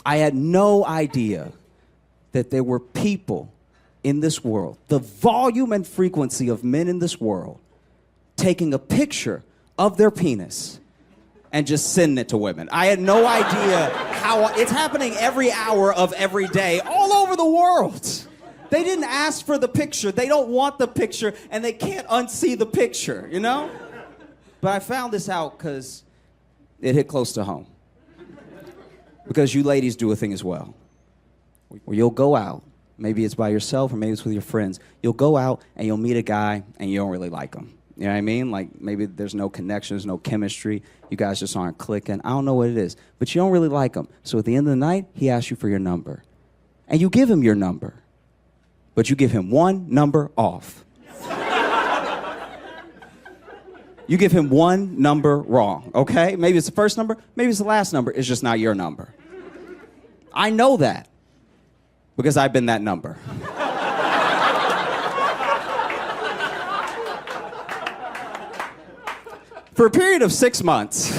I had no idea that there were people in this world, the volume and frequency of men in this world, taking a picture of their penis and just sending it to women. I had no idea how it's happening every hour of every day all over the world. They didn't ask for the picture. They don't want the picture, and they can't unsee the picture, you know? But I found this out because it hit close to home. Because you ladies do a thing as well, where you'll go out, maybe it's by yourself or maybe it's with your friends. You'll go out and you'll meet a guy and you don't really like him. You know what I mean? Like maybe there's no connection, there's no chemistry. You guys just aren't clicking. I don't know what it is, but you don't really like him. So at the end of the night, he asks you for your number. And you give him your number, but you give him one number off. You give him one number wrong, okay? Maybe it's the first number, maybe it's the last number. It's just not your number. I know that because I've been that number. For a period of 6 months,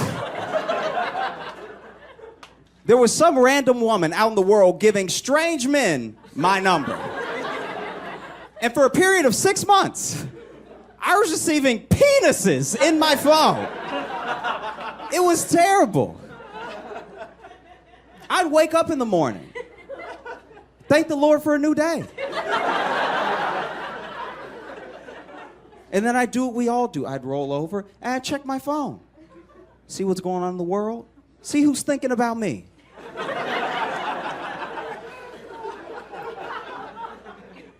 there was some random woman out in the world giving strange men my number. And for a period of 6 months, I was receiving penises in my phone. It was terrible. I'd wake up in the morning, thank the Lord for a new day. And then I'd do what we all do. I'd roll over and I'd check my phone. See what's going on in the world. See who's thinking about me.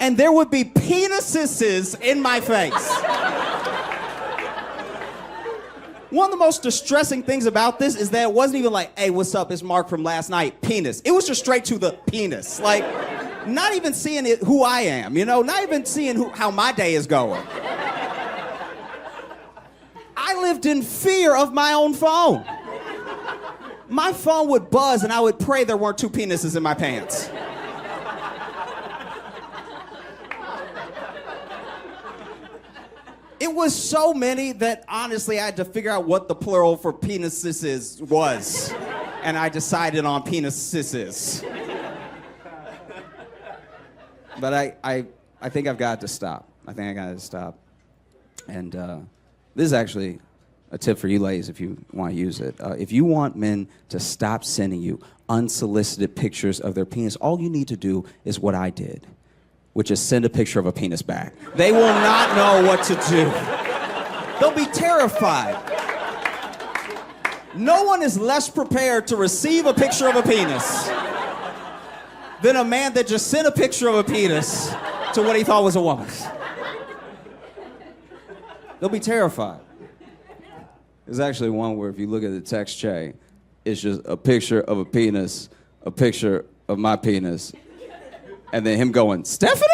And there would be penises in my face. One of the most distressing things about this is that it wasn't even like, hey, what's up, it's Mark from last night, penis. It was just straight to the penis. Like, not even seeing it, who I am, you know? Not even seeing how my day is going. I lived in fear of my own phone. My phone would buzz and I would pray there weren't 2 penises in my pants. It was so many that honestly I had to figure out what the plural for penises was. And I decided on penises. But I think I've got to stop. I think I got to stop. And this is actually a tip for you ladies if you want to use it. If you want men to stop sending you unsolicited pictures of their penis, all you need to do is what I did, which is send a picture of a penis back. They will not know what to do. They'll be terrified. No one is less prepared to receive a picture of a penis than a man that just sent a picture of a penis to what he thought was a woman. They'll be terrified. There's actually one where if you look at the text chain, it's just a picture of a penis, a picture of my penis, and then him going, Stephanie?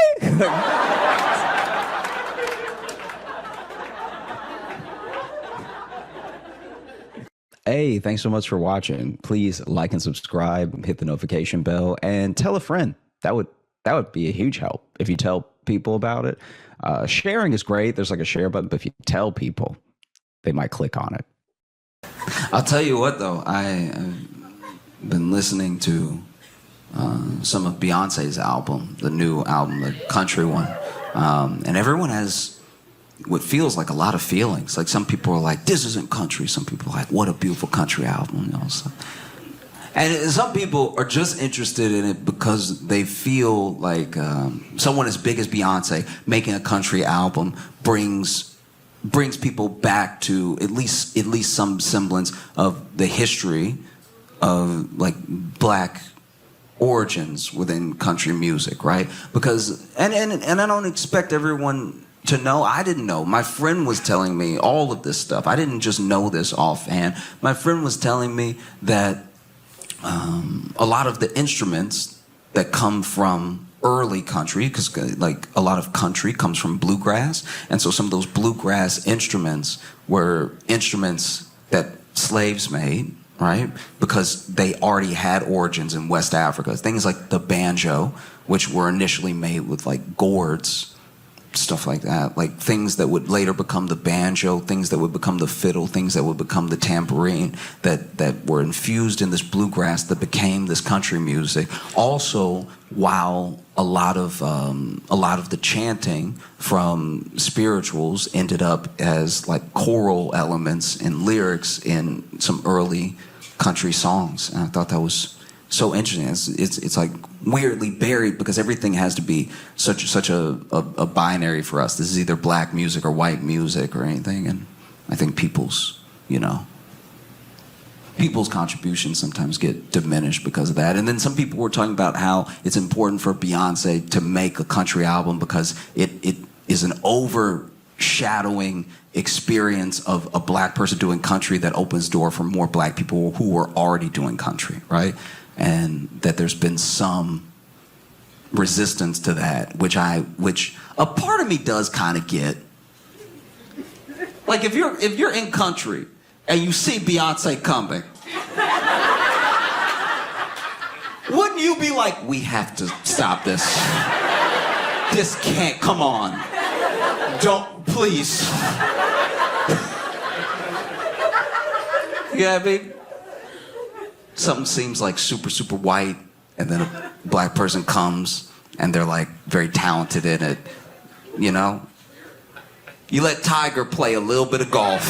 Hey, thanks so much for watching. Please like and subscribe, hit the notification bell, and tell a friend. That would be a huge help if you tell people about it. Sharing is great. There's like a share button, but if you tell people, they might click on it. I'll tell you what, though. I've been listening to some of Beyonce's album, the new album, the country one. And everyone has what feels like a lot of feelings. Like some people are like, this isn't country. Some people are like, what a beautiful country album. You know, so. And some people are just interested in it because they feel like someone as big as Beyonce making a country album brings people back to at least some semblance of the history of like black origins within country music, right? Because and I don't expect everyone to know. I didn't know. My friend was telling me all of this stuff. I didn't just know this offhand. My friend was telling me that a lot of the instruments that come from early country, because like a lot of country comes from bluegrass, and so some of those bluegrass instruments were instruments that slaves made, right? Because they already had origins in West Africa. Things like the banjo, which were initially made with like gourds stuff like that, like things that would later become the banjo, things that would become the fiddle, things that would become the tambourine, that were infused in this bluegrass that became this country music. Also, while a lot of the chanting from spirituals ended up as like choral elements and lyrics in some early country songs, and I thought that was so interesting. It's like weirdly buried because everything has to be such a binary for us. This is either black music or white music or anything, and I think people's contributions sometimes get diminished because of that. And then some people were talking about how it's important for Beyonce to make a country album because it is an overshadowing experience of a black person doing country that opens door for more black people who were already doing country, right? And that there's been some resistance to that, which a part of me does kind of get. Like if you're in country and you see Beyonce coming, wouldn't you be like, we have to stop this? This can't, come on. Don't, please. You know what I mean? Something seems like super, super white, and then a black person comes, and they're like very talented in it, you know? You let Tiger play a little bit of golf.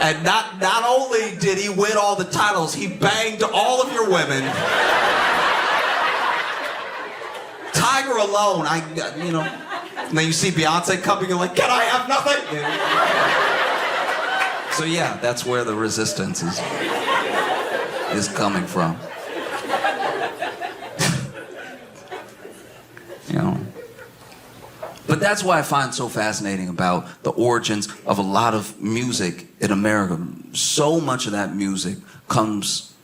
And not only did he win all the titles, he banged all of your women. Tiger alone, and then you see Beyonce coming, you're like, can I have nothing? So yeah, that's where the resistance is coming from. You know? But that's why I find so fascinating about the origins of a lot of music in America. So much of that music comes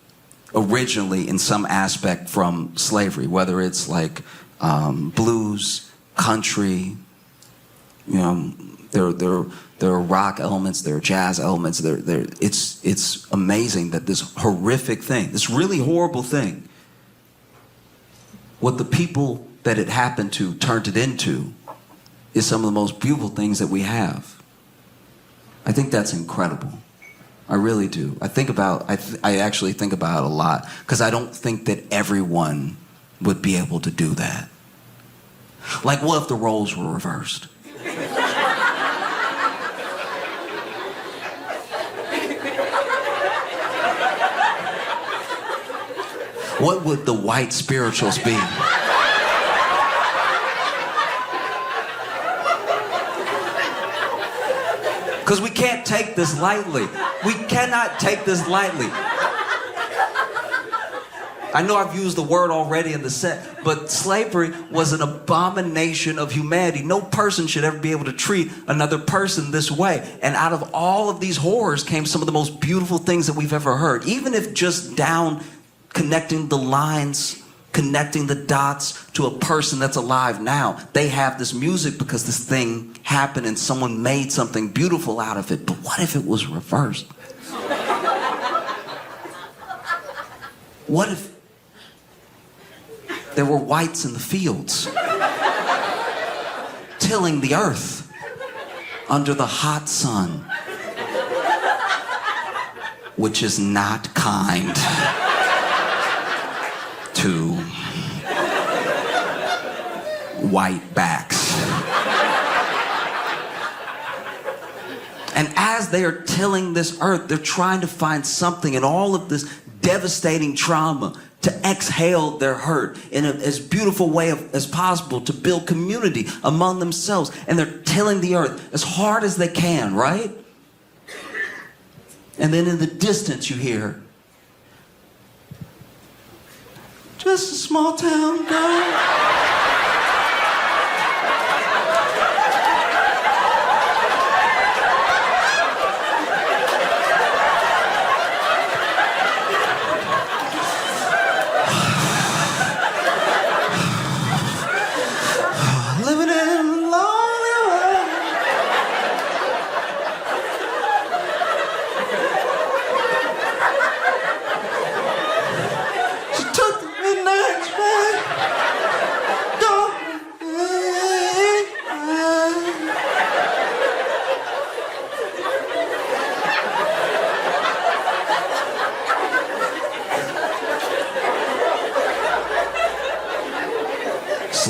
originally in some aspect from slavery, whether it's like blues, country, there are rock elements, there are jazz elements. It's amazing that this horrific thing, this really horrible thing, what the people that it happened to turned it into is some of the most beautiful things that we have. I think that's incredible. I really do. I actually think about it a lot because I don't think that everyone would be able to do that. Like, what if the roles were reversed? What would the white spirituals be? Because we can't take this lightly. We cannot take this lightly. I know I've used the word already in the set, but slavery was an abomination of humanity. No person should ever be able to treat another person this way. And out of all of these horrors came some of the most beautiful things that we've ever heard. Even if just down connecting the lines, connecting the dots to a person that's alive now. They have this music because this thing happened and someone made something beautiful out of it. But what if it was reversed? What if there were whites in the fields tilling the earth under the hot sun, which is not kind to white backs. And as they are tilling this earth, they're trying to find something in all of this devastating trauma to exhale their hurt in as beautiful way as possible to build community among themselves. And they're tilling the earth as hard as they can, right? And then in the distance you hear, just a small town girl.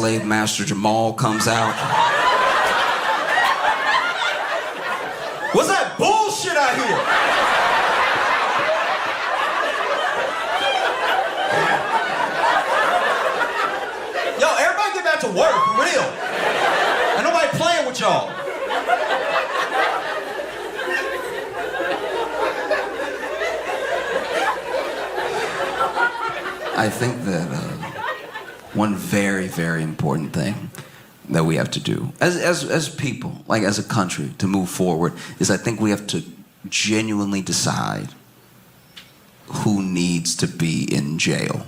slave master Jamal comes out. What's that bullshit I hear? Yo, everybody get back to work, for real. Ain't nobody playing with y'all. I think that one very, very important thing that we have to do as people, like as a country, to move forward is I think we have to genuinely decide who needs to be in jail.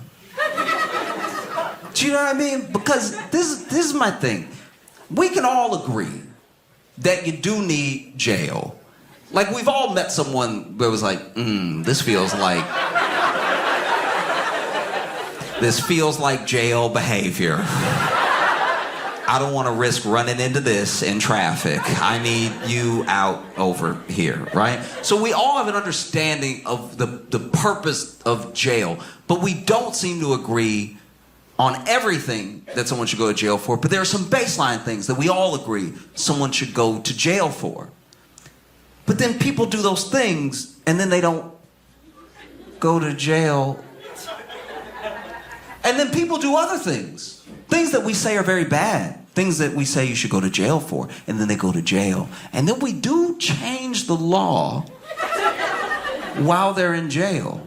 Do you know what I mean? Because this is my thing. We can all agree that you do need jail. Like we've all met someone that was like, this feels like jail behavior. I don't want to risk running into this in traffic. I need you out over here, right? So we all have an understanding of the purpose of jail, but we don't seem to agree on everything that someone should go to jail for. But there are some baseline things that we all agree someone should go to jail for. But then people do those things and then they don't go to jail. And then people do other things. Things that we say are very bad. Things that we say you should go to jail for. And then they go to jail. And then we do change the law while they're in jail.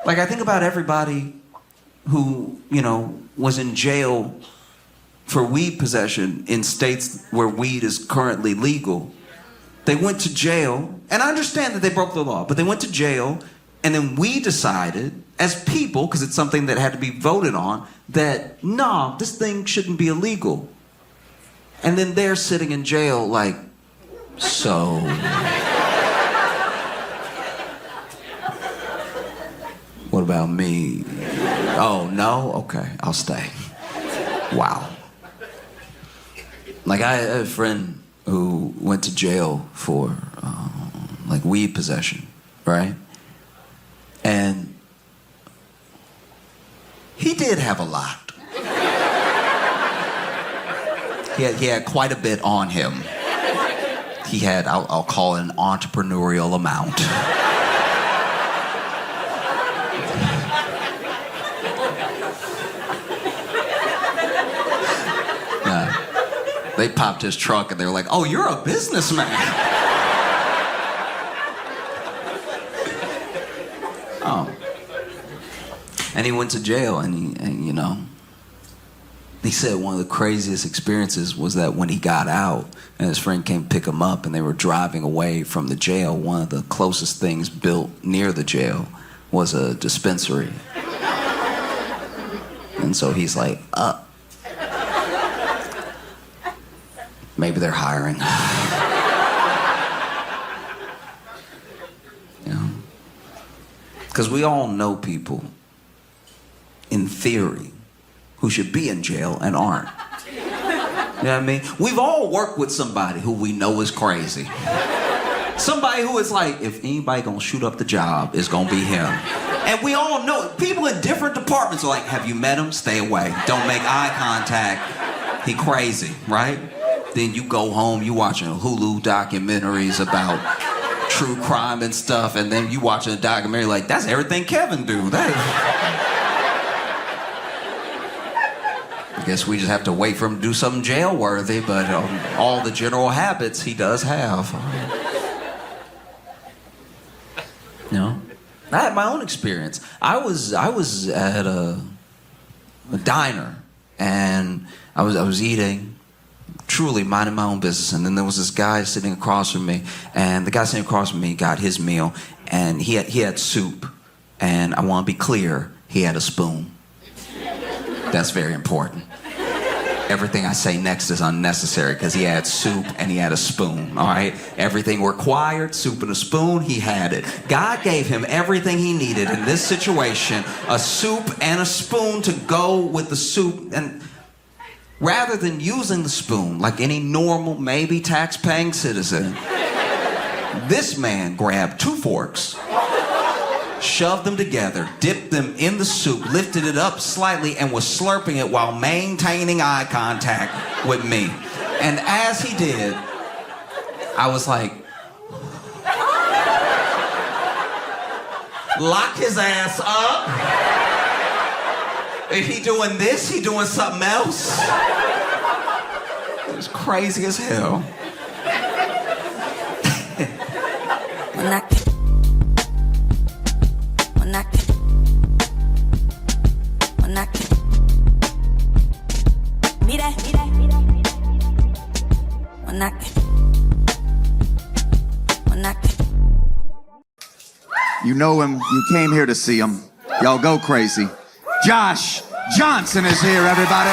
Like I think about everybody who, was in jail for weed possession in states where weed is currently legal. They went to jail, and I understand that they broke the law, but they went to jail, and then we decided, as people, because it's something that had to be voted on, that, no, this thing shouldn't be illegal. And then they're sitting in jail like, so... What about me? Oh, no? Okay, I'll stay. Wow. Like, I had a friend who went to jail for, weed possession, right? And he did have a lot. He had quite a bit on him. He had, I'll call it an entrepreneurial amount. They popped his trunk and they were like, oh, you're a businessman. Oh. And he went to jail and he said one of the craziest experiences was that when he got out and his friend came pick him up and they were driving away from the jail, one of the closest things built near the jail was a dispensary. And so he's like, maybe they're hiring. Because we all know people, in theory, who should be in jail and aren't. You know what I mean? We've all worked with somebody who we know is crazy. Somebody who is like, if anybody gonna shoot up the job, it's gonna be him. And we all know, people in different departments are like, have you met him? Stay away. Don't make eye contact. He crazy, right? Then you go home, you watching Hulu documentaries about true crime and stuff, and then you watching a documentary like, that's everything Kevin do. I guess we just have to wait for him to do something jail-worthy, but all the general habits he does have. I had my own experience. I was at a diner, and I was eating, truly minding my own business, and then there was this guy sitting across from me, and the guy sitting across from me got his meal, and he had soup, and I want to be clear, he had a spoon. That's very important. Everything I say next is unnecessary because he had soup and he had a spoon, all right? Everything required, soup and a spoon, he had it. God gave him everything he needed in this situation, a soup and a spoon to go with the soup, and rather than using the spoon like any normal, maybe tax-paying citizen, this man grabbed 2 forks, shoved them together, dipped them in the soup, lifted it up slightly, and was slurping it while maintaining eye contact with me. And as he did, I was like, lock his ass up. If he doing this, he doing something else. It was crazy as hell. You know him, you came here to see him. Y'all go crazy. Josh Johnson is here, everybody.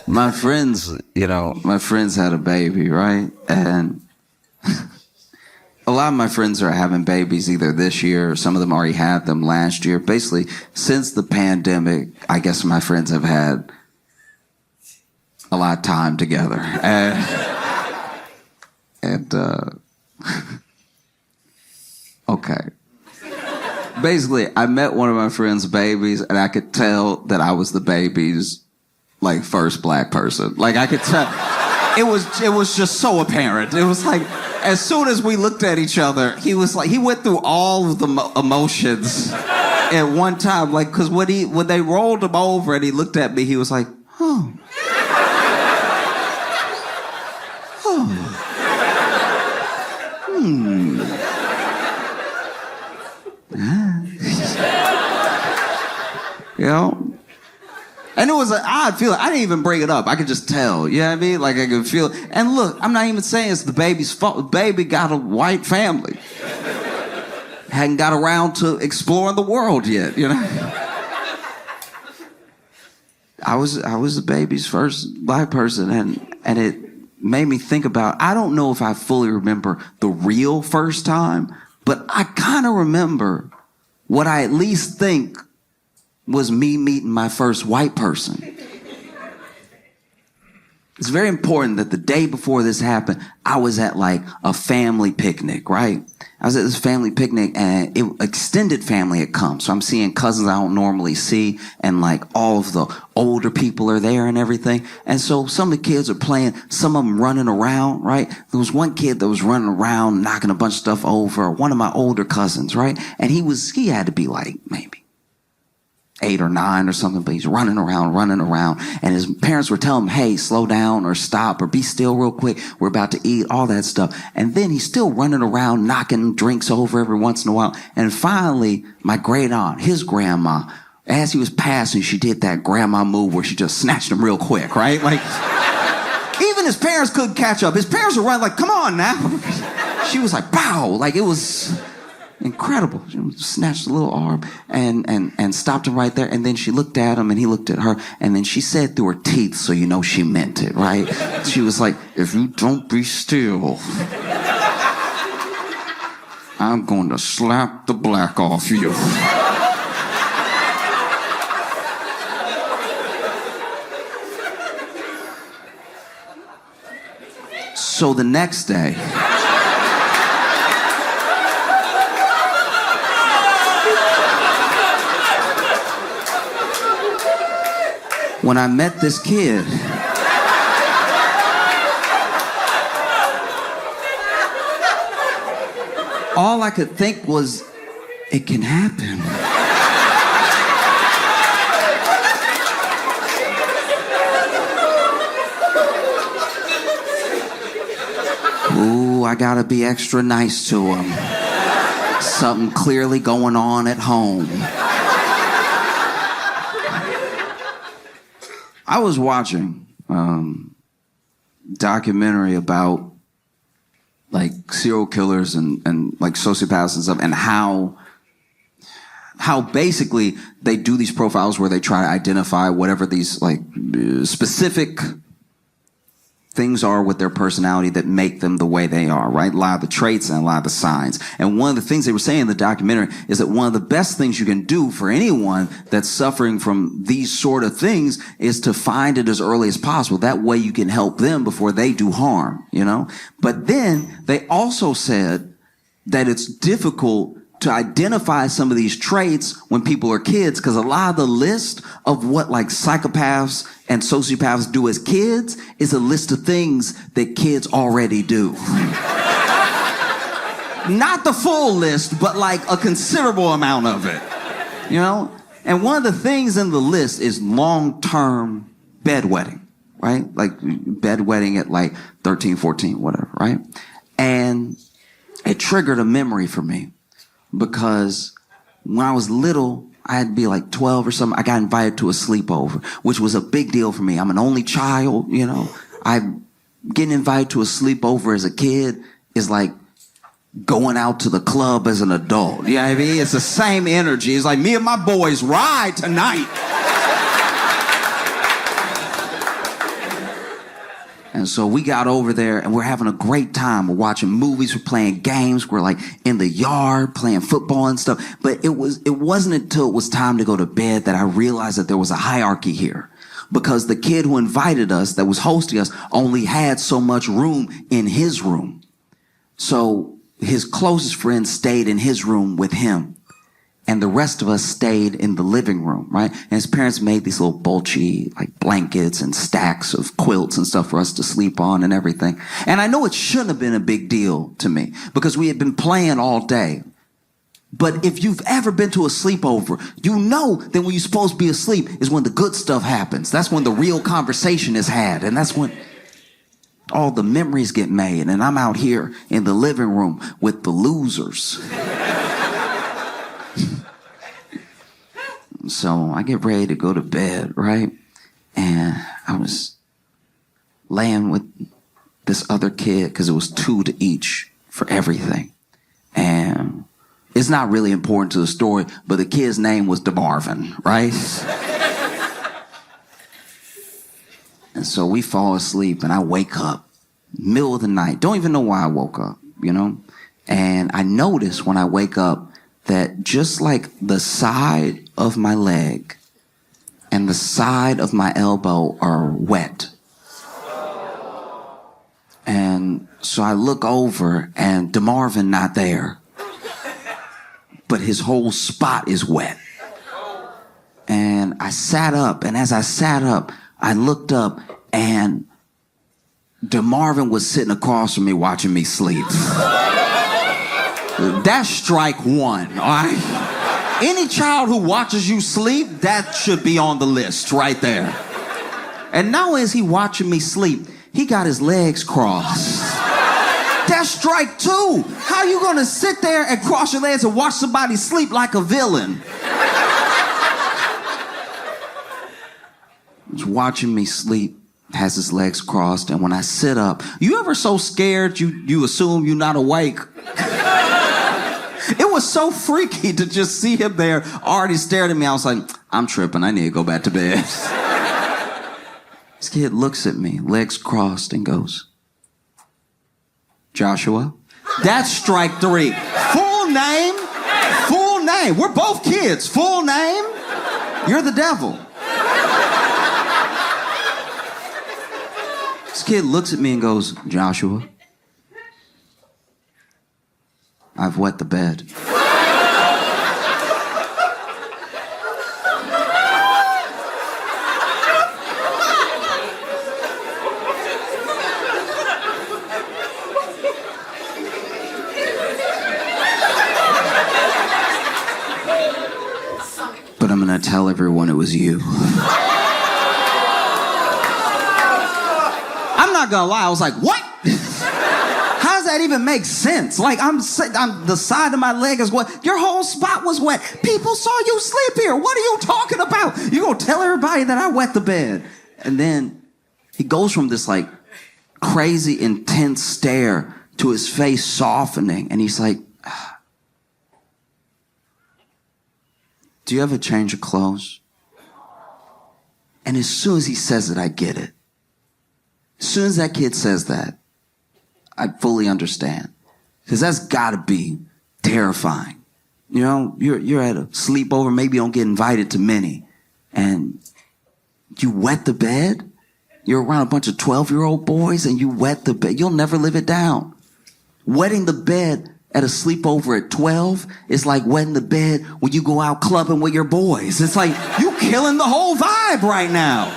My friends, my friends had a baby, right? And a lot of my friends are having babies either this year or some of them already had them last year. Basically, since the pandemic, I guess my friends have had a lot of time together. Okay. Basically, I met one of my friend's babies, and I could tell that I was the baby's, first black person. I could tell. It was just so apparent. It was like, as soon as we looked at each other, he went through all of the emotions at one time. Because when they rolled him over and he looked at me, he was like, oh. And it was an odd feeling. I didn't even bring it up. I could just tell. You know what I mean? I could feel it. And look, I'm not even saying it's the baby's fault. The baby got a white family. Hadn't got around to exploring the world yet, I was the baby's first black person, and it made me think about, I don't know if I fully remember the real first time, but I kind of remember what I at least think was me meeting my first white person. It's very important that the day before this happened, I was at a family picnic, right? I was at this family picnic and extended family had come. So I'm seeing cousins I don't normally see, and all of the older people are there and everything. And so some of the kids are playing, some of them running around, right? There was one kid that was running around, knocking a bunch of stuff over, one of my older cousins, right? And he had to be maybe 8 or 9 or something, but he's running around, and his parents were telling him, hey, slow down or stop or be still real quick. We're about to eat, all that stuff. And then he's still running around, knocking drinks over every once in a while. And finally, my great aunt, his grandma, as he was passing, she did that grandma move where she just snatched him real quick, right? Even his parents couldn't catch up. His parents were running come on now. She was pow, it was incredible. She snatched the little arm and stopped him right there. And then she looked at him and he looked at her. And then she said through her teeth, so you know she meant it, right? She was like, if you don't be still, I'm going to slap the black off you. So the next day, when I met this kid, all I could think was, it can happen. Ooh, I gotta be extra nice to him. Something clearly going on at home. I was watching documentary about serial killers and sociopaths and stuff, and how basically they do these profiles where they try to identify whatever these specific things are with their personality that make them the way they are, right? A lot of the traits and a lot of the signs. And one of the things they were saying in the documentary is that one of the best things you can do for anyone that's suffering from these sort of things is to find it as early as possible. That way you can help them before they do harm, you know? But then they also said that it's difficult to identify some of these traits when people are kids, because a lot of the list of what like psychopaths and sociopaths do as kids is a list of things that kids already do. Not the full list, but like a considerable amount of it, you know? And one of the things in the list is long-term bedwetting, right? Like bedwetting at like 13, 14, whatever, right? And it triggered a memory for me. Because when I was little, I had to be like 12 or something. I got invited to a sleepover, which was a big deal for me. I'm an only child, you know. Getting invited to a sleepover as a kid is like going out to the club as an adult. You know what I mean? It's the same energy. It's like me and my boys ride tonight. And so we got over there and we're having a great time. We're watching movies, we're playing games, we're like in the yard playing football and stuff. But it wasn't until it was time to go to bed that I realized that there was a hierarchy here. Because the kid who invited us, that was hosting us, only had so much room in his room. So his closest friends stayed in his room with him. And the rest of us stayed in the living room, right? And his parents made these little bulgy, like blankets and stacks of quilts and stuff for us to sleep on and everything. And I know it shouldn't have been a big deal to me because we had been playing all day. But if you've ever been to a sleepover, you know that when you're supposed to be asleep is when the good stuff happens. That's when the real conversation is had. And that's when all the memories get made. And I'm out here in the living room with the losers. So I get ready to go to bed, right? And I was laying with this other kid because it was 2 to each for everything. And it's not really important to the story, but the kid's name was DeMarvin, right? And so we fall asleep and I wake up middle of the night. Don't even know why I woke up, you know? And I notice when I wake up that just like the side of my leg and the side of my elbow are wet. And so I look over and DeMarvin not there, but his whole spot is wet. And I sat up, and as I sat up, I looked up and DeMarvin was sitting across from me watching me sleep. That's strike one, all right? Any child who watches you sleep, that should be on the list right there. And not only is he watching me sleep, he got his legs crossed. That's strike two. How you gonna sit there and cross your legs and watch somebody sleep like a villain? He's watching me sleep, has his legs crossed, and when I sit up, you ever so scared you assume you're not awake? It was so freaky to just see him there already staring at me. I was like, I'm tripping. I need to go back to bed. This kid looks at me, legs crossed, and goes, Joshua? That's strike three. Full name? Full name. We're both kids. Full name? You're the devil. This kid looks at me and goes, Joshua, I've wet the bed. But I'm gonna tell everyone it was you. I'm not gonna lie, I was like, what? How does that even make sense? Like, I'm the side of my leg is wet. Your whole spot was wet. People saw you sleep here. What are you talking about? You gonna tell everybody that I wet the bed? And then he goes from this like crazy intense stare to his face softening, and he's like, do you ever change your clothes? And as soon as he says it, I get it. As soon as that kid says that, I fully understand. Because that's got to be terrifying. You know, you're at a sleepover, maybe you don't get invited to many, and you wet the bed. You're around a bunch of 12-year-old boys and you wet the bed. You'll never live it down. Wetting the bed at a sleepover at 12 is like wetting the bed when you go out clubbing with your boys. It's like you killing the whole vibe right now.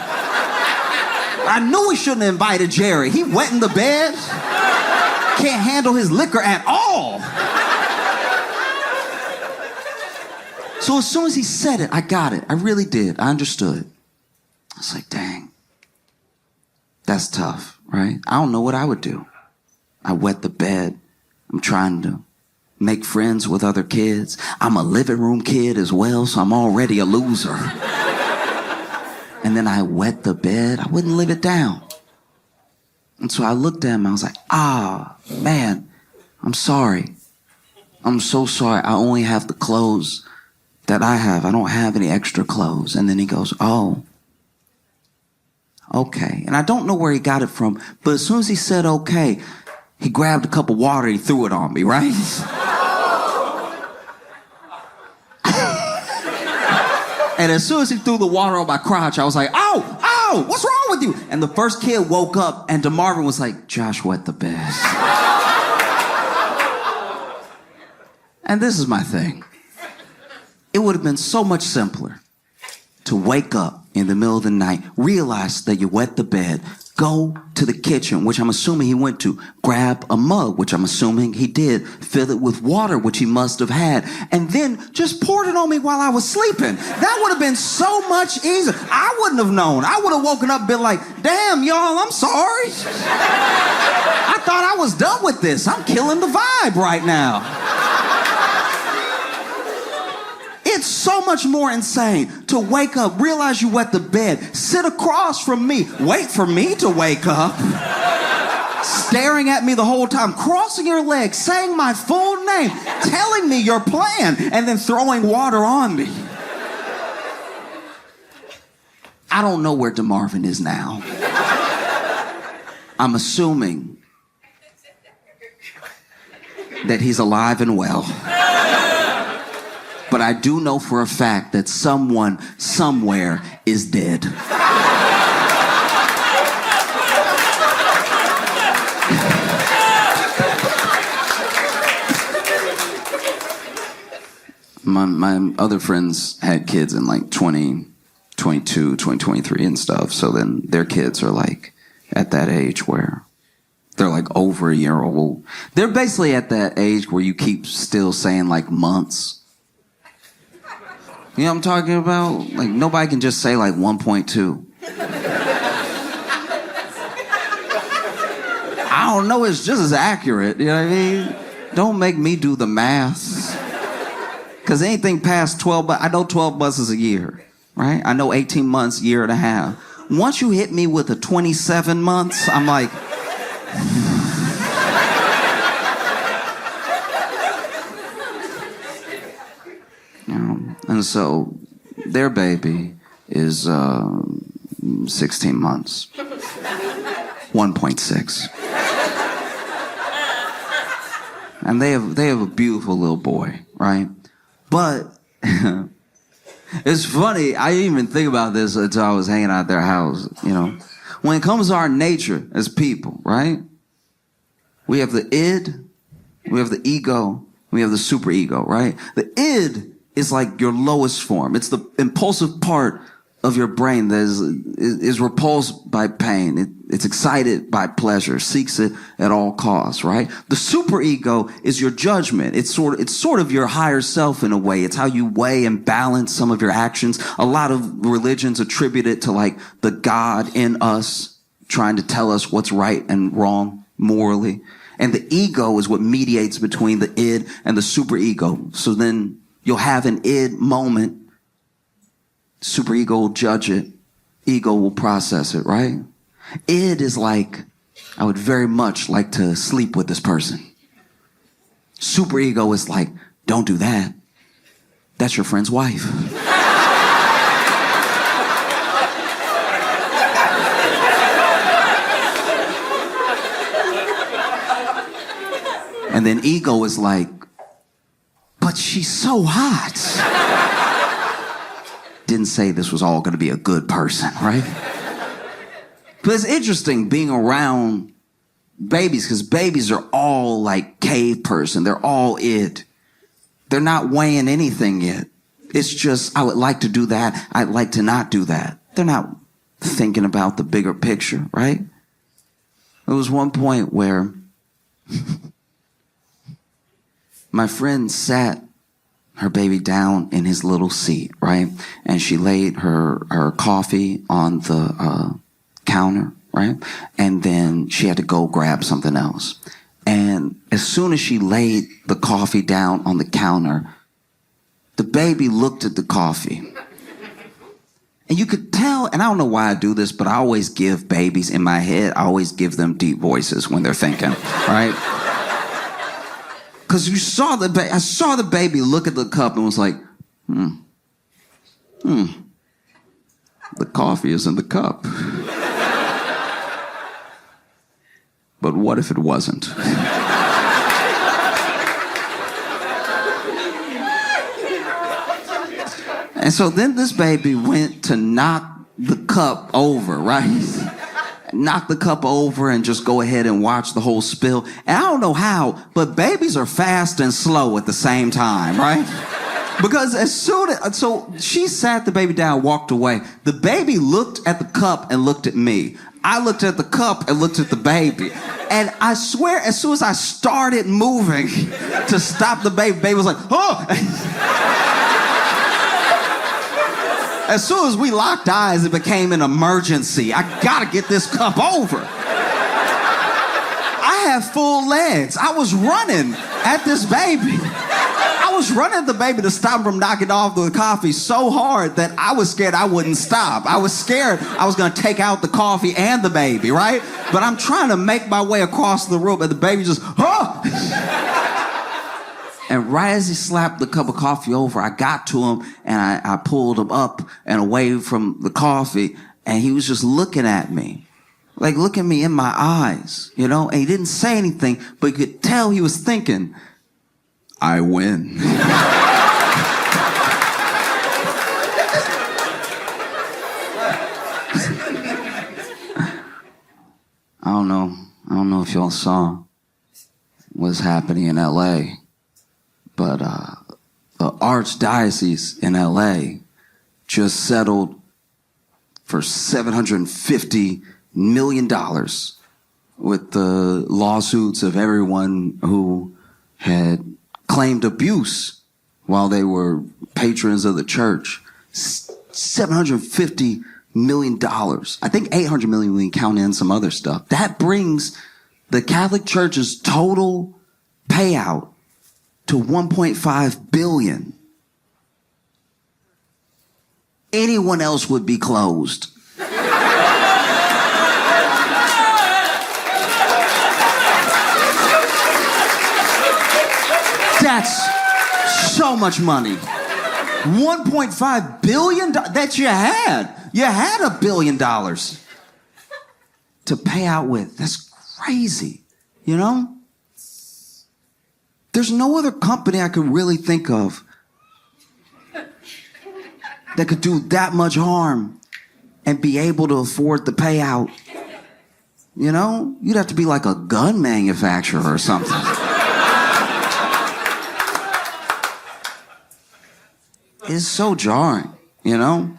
I knew we shouldn't have invited Jerry. He wetting the bed. Can't handle his liquor at all. So as soon as he said it, I got it. I really did. I understood. I was like, dang. That's tough, right? I don't know what I would do. I wet the bed. I'm trying to make friends with other kids. I'm a living room kid as well, so I'm already a loser. And then I wet the bed. I wouldn't live it down. And so I looked at him. I was like, man, I'm sorry. I'm so sorry. I only have the clothes that I have. I don't have any extra clothes. And then he goes, oh. Okay. And I don't know where he got it from, but as soon as he said okay, he grabbed a cup of water, he threw it on me, right? And as soon as he threw the water on my crotch, I was like, ow, what's wrong with you? And the first kid woke up and DeMarvin was like, Josh wet the bed. And this is my thing. It would have been so much simpler to wake up in the middle of the night, realize that you wet the bed, go to the kitchen, which I'm assuming he went to, grab a mug, which I'm assuming he did, fill it with water, which he must have had, and then just poured it on me while I was sleeping. That would have been so much easier. I wouldn't have known. I would have woken up and been like, damn, y'all, I'm sorry. I thought I was done with this. I'm killing the vibe right now. It's so much more insane to wake up, realize you wet the bed, sit across from me, wait for me to wake up, staring at me the whole time, crossing your legs, saying my full name, telling me your plan, and then throwing water on me. I don't know where DeMarvin is now. I'm assuming that he's alive and well. But I do know for a fact that someone, somewhere, is dead. My other friends had kids in like 2022, 2023 and stuff. So then their kids are like at that age where they're like over a year old. They're basically at that age where you keep still saying like months. You know what I'm talking about? Like, nobody can just say, like, 1.2. I don't know, it's just as accurate, you know what I mean? Don't make me do the math. Because anything past 12, but I know 12 months is a year, right? I know 18 months, year and a half. Once you hit me with a 27 months, I'm like... And so their baby is 16 months. 1.6. And they have a beautiful little boy, right? But it's funny, I didn't even think about this until I was hanging out at their house, you know. When it comes to our nature as people, right? We have the id, we have the ego, we have the superego, right? The id is like your lowest form. It's the impulsive part of your brain that is repulsed by pain. It's excited by pleasure, seeks it at all costs, right? The superego is your judgment. It's sort of your higher self in a way. It's how you weigh and balance some of your actions. A lot of religions attribute it to like the God in us trying to tell us what's right and wrong morally. And the ego is what mediates between the id and the superego. So then you'll have an id moment. Superego will judge it. Ego will process it, right? Id is like, I would very much like to sleep with this person. Superego is like, don't do that. That's your friend's wife. And then ego is like, but she's so hot. Didn't say this was all going to be a good person, right? But it's interesting being around babies, because babies are all like cave person. They're all it. They're not weighing anything yet. It's just, I would like to do that. I'd like to not do that. They're not thinking about the bigger picture, right? There was one point where my friend sat her baby down in his little seat, right? And she laid her coffee on the counter, right? And then she had to go grab something else. And as soon as she laid the coffee down on the counter, the baby looked at the coffee. And you could tell, and I don't know why I do this, but I always give babies in my head, I always give them deep voices when they're thinking, right? Because I saw the baby look at the cup and was like, the coffee is in the cup. But what if it wasn't? And so then this baby went to knock the cup over, right? Knock the cup over and just go ahead and watch the whole spill. And I don't know how, but babies are fast and slow at the same time, right? Because so she sat the baby down, walked away. The baby looked at the cup and looked at me. I looked at the cup and looked at the baby. And I swear, as soon as I started moving to stop the baby was like, oh! As soon as we locked eyes, it became an emergency. I gotta get this cup over. I have full legs. I was running at this baby. I was running at the baby to stop him from knocking off the coffee so hard that I was scared I wouldn't stop. I was scared I was gonna take out the coffee and the baby, right? But I'm trying to make my way across the room and the baby just, oh! And right as he slapped the cup of coffee over, I got to him and I pulled him up and away from the coffee, and he was just looking at me. Like, looking me in my eyes, you know? And he didn't say anything, but you could tell he was thinking, I win. I don't know if y'all saw what's happening in LA. But the Archdiocese in LA just settled for $750 million with the lawsuits of everyone who had claimed abuse while they were patrons of the church. $750 million. I think $800 million when you count in some other stuff. That brings the Catholic Church's total payout to $1.5 billion. Anyone else would be closed. That's so much money. $1.5 billion that you had. You had $1 billion to pay out with. That's crazy, you know? There's no other company I could really think of that could do that much harm and be able to afford the payout. You know? You'd have to be like a gun manufacturer or something. It's so jarring, you know?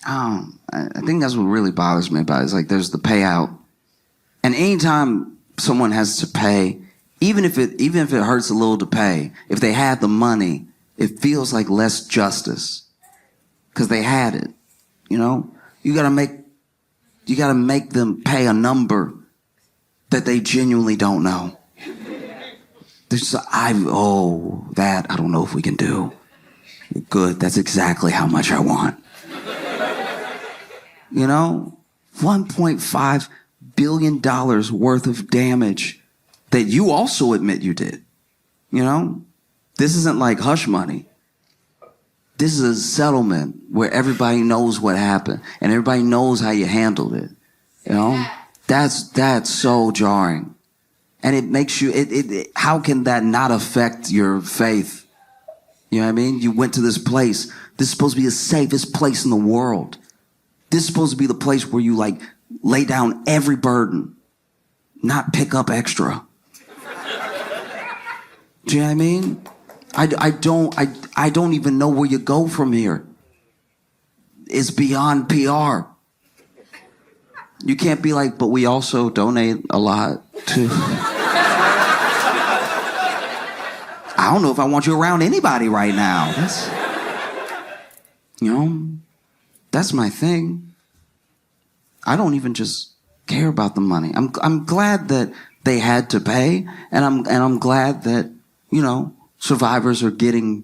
I think that's what really bothers me about it. It's like there's the payout. And anytime someone has to pay, even if it hurts a little to pay, if they had the money, it feels like less justice because they had it. You know, you gotta make them pay a number that they genuinely don't know. I don't know if we can do. Good, that's exactly how much I want. You know, $1.5 billion worth of damage that you also admit you did. You know, this isn't like hush money. This is a settlement where everybody knows what happened and everybody knows how you handled it. You know, that's so jarring. And it makes you, how can that not affect your faith? You know what I mean? You went to this place. This is supposed to be the safest place in the world. This is supposed to be the place where you like lay down every burden, not pick up extra. Do you know what I mean? I don't even know where you go from here. It's beyond PR. You can't be like, but we also donate a lot to... I don't know if I want you around anybody right now. That's my thing. I don't even just care about the money. I'm glad that they had to pay, and I'm glad that, survivors are getting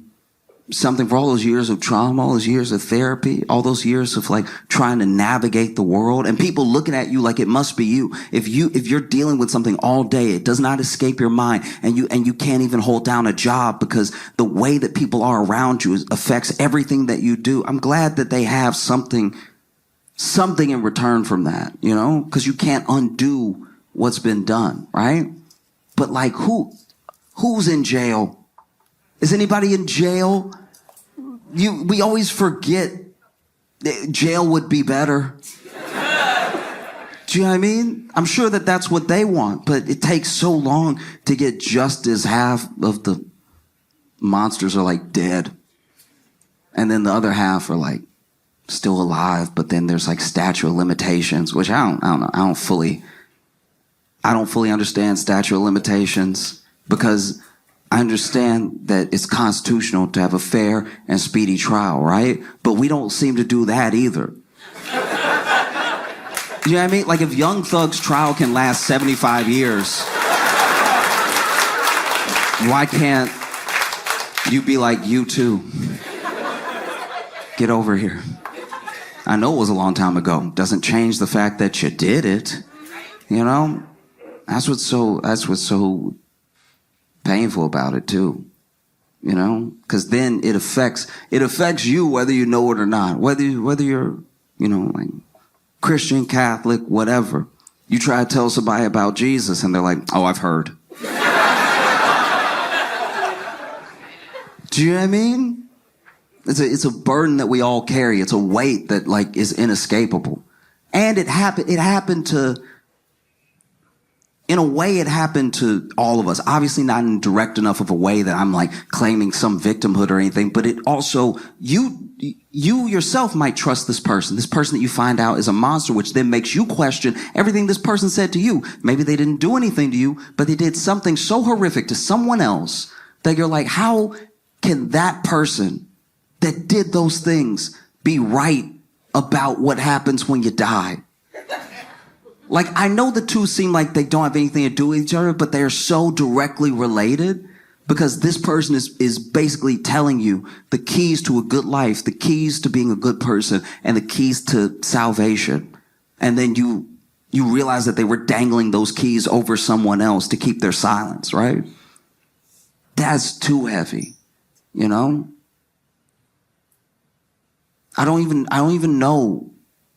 something for all those years of trauma, all those years of therapy, all those years of like trying to navigate the world, and people looking at you like it must be you. If you're dealing with something all day, it does not escape your mind, and you can't even hold down a job because the way that people are around you affects everything that you do. I'm glad that they have something in return from that, because you can't undo what's been done, right? But like who's in jail? Is anybody in jail? We always forget that jail would be better. Do you know what I mean? I'm sure that that's what they want, but it takes so long to get justice. Half of the monsters are like dead. And then the other half are like still alive, but then there's like statute of limitations, which I don't know. I don't fully understand statute of limitations, because I understand that it's constitutional to have a fair and speedy trial, right? But we don't seem to do that either. You know what I mean? Like if Young Thug's trial can last 75 years, why can't you be like, you too? Get over here. I know it was a long time ago. Doesn't change the fact that you did it. That's what's so painful about it too, because then it affects you whether you know it or not, whether you're like Christian, Catholic, whatever. You try to tell somebody about Jesus and they're like, oh, I've heard. Do you know what I mean? It's a burden that we all carry. It's a weight that like is inescapable, and it happened to. In a way, it happened to all of us. Obviously not in direct enough of a way that I'm like claiming some victimhood or anything, but it also, you yourself might trust this person that you find out is a monster, which then makes you question everything this person said to you. Maybe they didn't do anything to you, but they did something so horrific to someone else that you're like, how can that person that did those things be right about what happens when you die? Like, I know the two seem like they don't have anything to do with each other, but they are so directly related, because this person is basically telling you the keys to a good life, the keys to being a good person, and the keys to salvation. And then you realize that they were dangling those keys over someone else to keep their silence, right? That's too heavy, I don't even know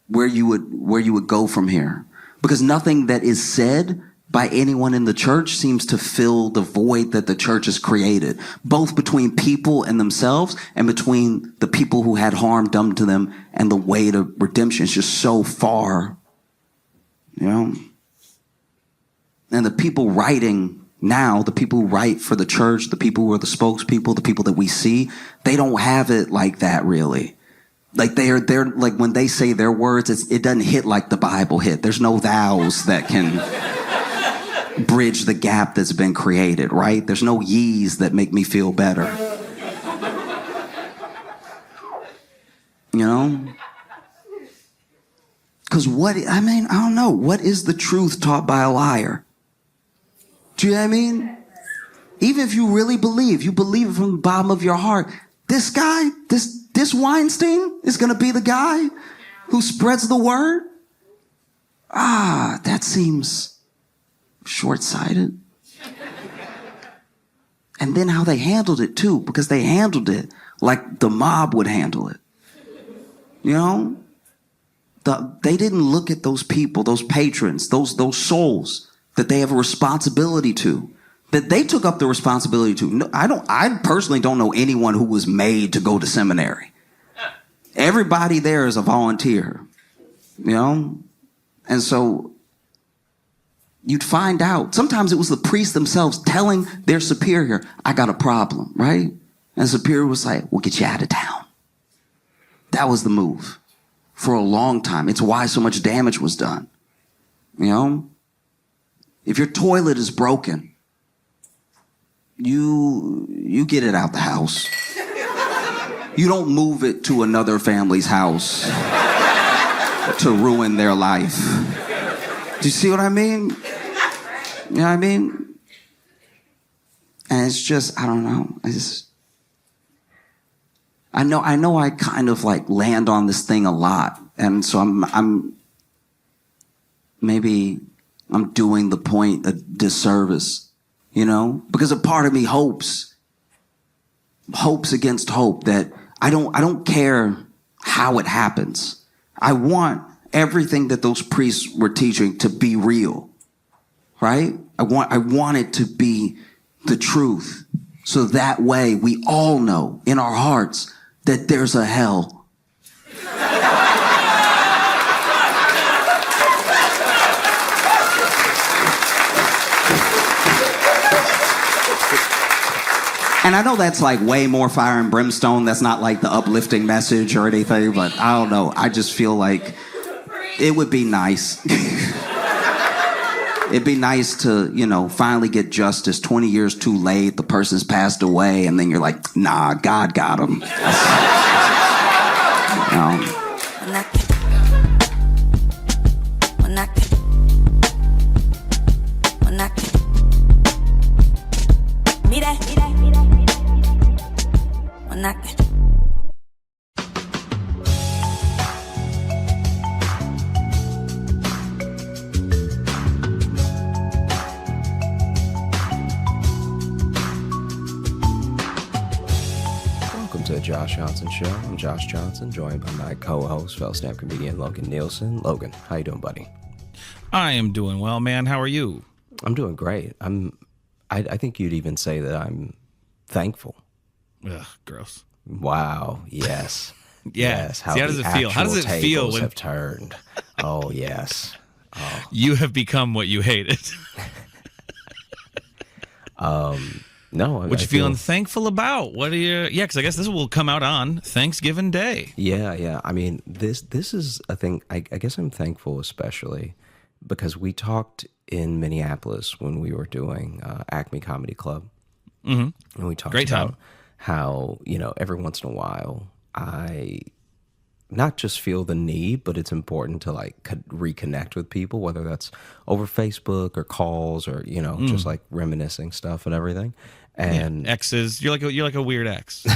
where you would go from here. Because nothing that is said by anyone in the church seems to fill the void that the church has created, both between people and themselves and between the people who had harm done to them and the way to redemption. It's just so far, And the people writing now, the people who write for the church, the people who are the spokespeople, the people that we see, they don't have it like that really. Like they're like when they say their words, it doesn't hit like the Bible hit. There's no thous that can bridge the gap that's been created, right? There's no ye's that make me feel better. Because I don't know. What is the truth taught by a liar? Do you know what I mean? Even if you really believe, you believe it from the bottom of your heart, this guy, this Weinstein is going to be the guy who spreads the word? That seems short-sighted. And then how they handled it too, because they handled it like the mob would handle it. They didn't look at those people, those patrons, those souls that they have a responsibility to, that they took up the responsibility to. No, I personally don't know anyone who was made to go to seminary. Everybody there is a volunteer, you know? And so you'd find out. Sometimes it was the priests themselves telling their superior, I got a problem, right? And the superior was like, we'll get you out of town. That was the move for a long time. It's why so much damage was done. You know? If your toilet is broken, you get it out the house. You don't move it to another family's house to ruin their life. Do you see what I mean? You know what I mean? And it's just, I don't know. I know I kind of like land on this thing a lot. And so maybe I'm doing the point a disservice, you know? Because a part of me hopes against hope that I don't care how it happens. I want everything that those priests were teaching to be real, right? I want it to be the truth. So that way we all know in our hearts that there's a hell. And I know that's like way more fire and brimstone. That's not like the uplifting message or anything, but I don't know. I just feel like it would be nice. It'd be nice to, you know, finally get justice. 20 years too late, the person's passed away, and then you're like, nah, God got him. Welcome to the Josh Johnson Show. I'm Josh Johnson, joined by my co-host, fellow stand-up comedian Logan Nielsen. Logan, how you doing, buddy? I am doing well, man. How are you? I'm doing great. I think you'd even say that I'm thankful. Ugh, gross. Wow. Yes. Yeah. Yes. See, how does it feel? How does it feel when have turned? Oh, yes. Oh. You have become what you hated? No. What you feeling thankful about? What are you? Yeah, because I guess this will come out on Thanksgiving Day. Yeah. I mean, this is a thing. I guess I'm thankful, especially because we talked in Minneapolis when we were doing Acme Comedy Club, and we talked about how, you know, every once in a while I not just feel the need, but it's important to like reconnect with people, whether that's over Facebook or calls or, you know, just like reminiscing stuff and everything. And yeah. Exes, you're like a weird ex.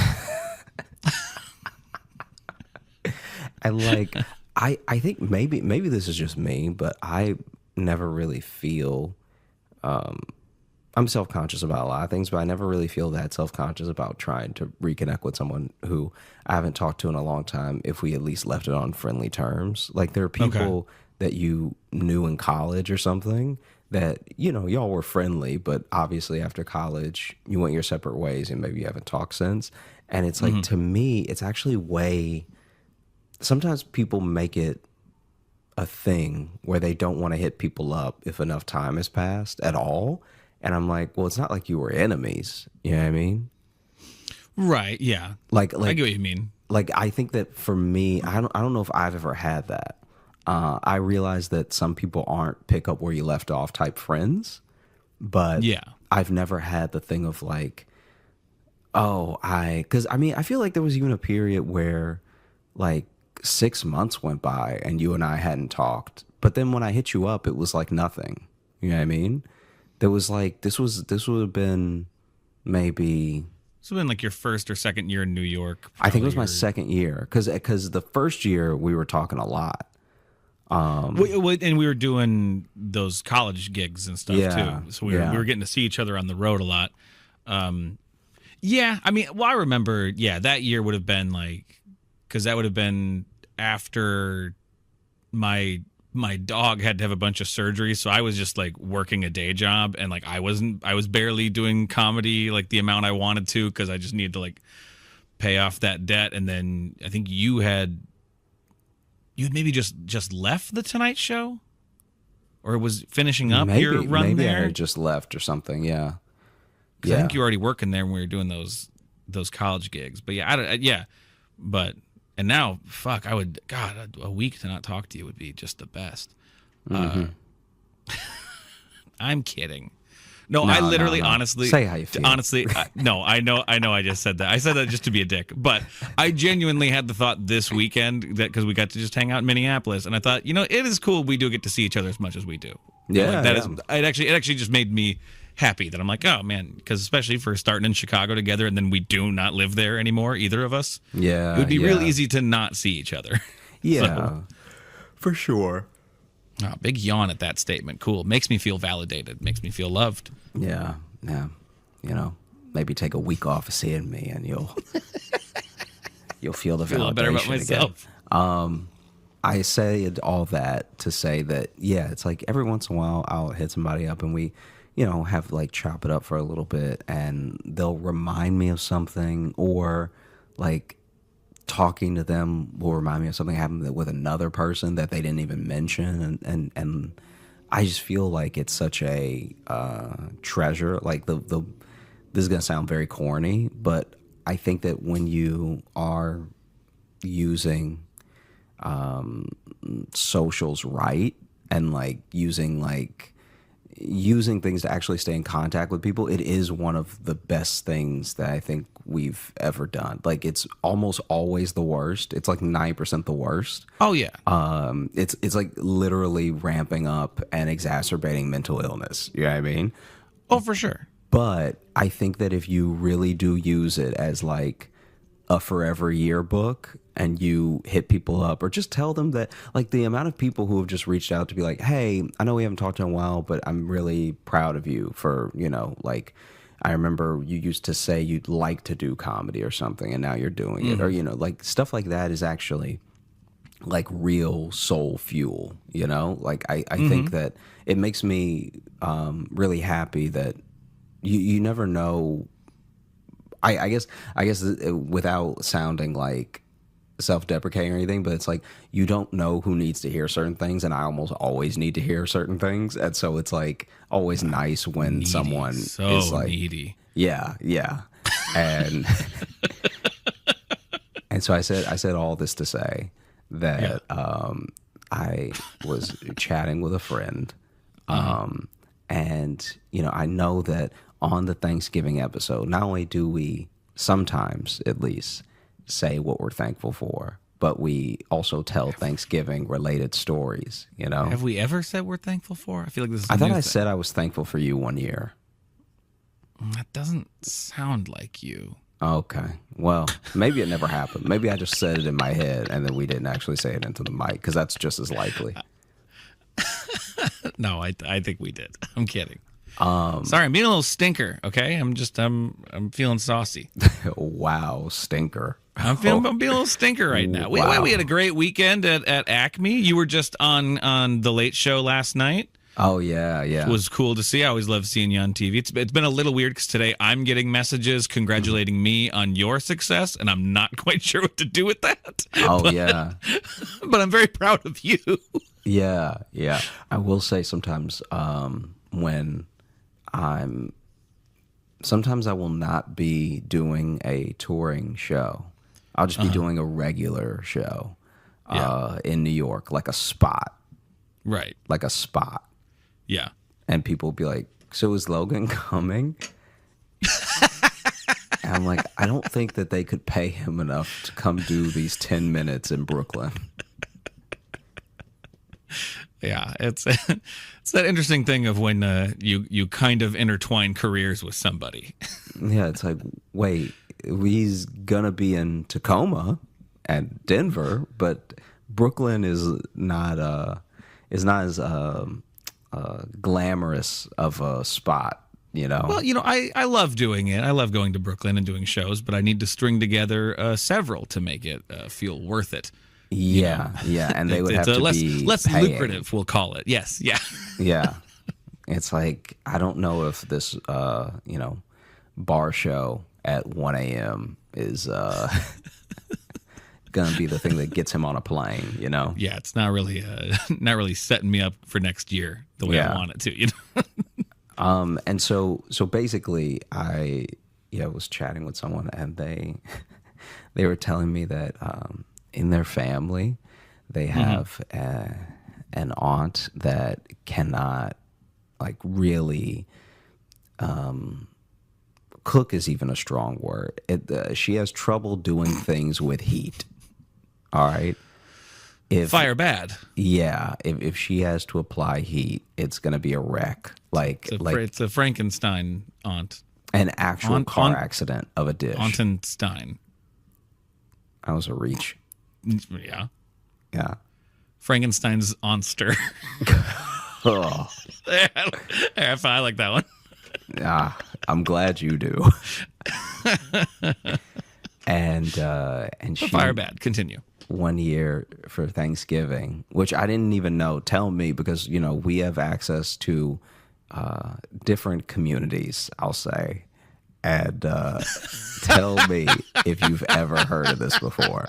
I think maybe this is just me, but I never really feel I'm self-conscious about a lot of things, but I never really feel that self-conscious about trying to reconnect with someone who I haven't talked to in a long time if we at least left it on friendly terms. Like there are people that you knew in college or something that, you know, y'all were friendly, but obviously after college you went your separate ways and maybe you haven't talked since. And it's like, to me, it's actually sometimes people make it a thing where they don't want to hit people up if enough time has passed at all. And I'm like, well, it's not like you were enemies. You know what I mean? Right. Yeah. Like I get what you mean. Like, I think that for me, I don't know if I've ever had that. I realize that some people aren't pick up where you left off type friends, but yeah, I've never had the thing of like, because I mean, I feel like there was even a period where like 6 months went by and you and I hadn't talked. But then when I hit you up, it was like nothing. You know what I mean? There was like, this would have been maybe... This would have been like your first or second year in New York. I think it was my second year. Because the first year we were talking a lot. And we were doing those college gigs and stuff too. So we were getting to see each other on the road a lot. Yeah, I mean, well, I remember, that year would have been like... Because that would have been after my my dog had to have a bunch of surgery, so I was just like working a day job, and like I was barely doing comedy like the amount I wanted to because I just needed to like pay off that debt. And then I think you had maybe just left the Tonight Show, or was finishing up your run maybe there. I had just left or something. Yeah. I think you were already working there when we were doing those college gigs. But yeah, and now, fuck, a week to not talk to you would be just the best. I'm kidding. No, I literally, honestly, say how you feel. Honestly, I know I just said that. I said that just to be a dick, but I genuinely had the thought this weekend that because we got to just hang out in Minneapolis, and I thought, it is cool. We do get to see each other as much as we do. Yeah, it actually just made me happy that I'm like, oh man, because especially for starting in Chicago together, and then we do not live there anymore, either of us. Yeah, it would be real easy to not see each other. Yeah, for sure. Oh, big yawn at that statement. Cool. Makes me feel validated. Makes me feel loved. Yeah. Maybe take a week off of seeing me, and you'll feel the validation. Feel better about myself. Again. I say all that to say that it's like every once in a while I'll hit somebody up and we, have like chop it up for a little bit, and they'll remind me of something, or like talking to them will remind me of something happened with another person that they didn't even mention, and I just feel like it's such a treasure. Like this is gonna sound very corny, but I think that when you are using socials right, and like using things to actually stay in contact with people, it is one of the best things that I think we've ever done. Like, it's almost always the worst. It's like 9% the worst. Oh yeah. It's like literally ramping up and exacerbating mental illness. You know what I mean? Oh, for sure. But I think that if you really do use it as like a forever yearbook, and you hit people up or just tell them that, like, the amount of people who have just reached out to be like, hey, I know we haven't talked in a while, but I'm really proud of you for, like, I remember you used to say you'd like to do comedy or something, and now you're doing it, or, like, stuff like that is actually like real soul fuel, like I think that it makes me really happy that you never know. I guess without sounding like self-deprecating or anything, but it's like you don't know who needs to hear certain things, and I almost always need to hear certain things, and so it's like always nice when needy, someone so is like needy. Yeah, and and so I said all this to say that I was chatting with a friend, and I know that on the Thanksgiving episode, not only do we sometimes at least say what we're thankful for, but we also tell Thanksgiving related stories, Have we ever said we're thankful for? I feel like this is I thought I said I was thankful for you one year. That doesn't sound like you. Okay. Well, maybe it never happened. Maybe I just said it in my head and then we didn't actually say it into the mic, because that's just as likely. No, I think we did. I'm kidding. Sorry, I'm being a little stinker. Okay, I'm feeling saucy. Wow, stinker. I'm being a little stinker right now. Wow. We had a great weekend at Acme. You were just on the Late Show last night. Oh yeah. It was cool to see. I always love seeing you on TV. It's been a little weird because today I'm getting messages congratulating me on your success, and I'm not quite sure what to do with that. Yeah. But I'm very proud of you. Yeah. I will say sometimes when sometimes I will not be doing a touring show. I'll just be doing a regular show in New York, like a spot. Right. Like a spot. Yeah. And people will be like, so is Logan coming? And I'm like, I don't think that they could pay him enough to come do these 10 minutes in Brooklyn. Yeah, it's that interesting thing of when you kind of intertwine careers with somebody. Yeah, it's like, wait, he's gonna be in Tacoma and Denver, but Brooklyn is not as glamorous of a spot, Well, I love doing it. I love going to Brooklyn and doing shows, but I need to string together several to make it feel worth it. Yeah, yeah, and they would have it's to less be less paying. lucrative. We'll call it. Yes, yeah. Yeah, it's like I don't know if this bar show at 1 a.m. is gonna be the thing that gets him on a plane. Yeah, it's not really setting me up for next year the way I want it to. And so basically, I was chatting with someone, and they were telling me that in their family they have an aunt that cannot really cook is even a strong word. She has trouble doing things with heat. All right. Fire bad. Yeah, if she has to apply heat, it's gonna be a wreck. It's a Frankenstein aunt. An actual car accident of a dish. Auntenstein. That was a reach. Yeah. Yeah. Frankenstein's onster. Oh. I like that one. Yeah, I'm glad you do. And she Fire bad. Continue. one year for Thanksgiving, which I didn't even know. Tell me, because we have access to different communities, I'll say, and tell me if you've ever heard of this before.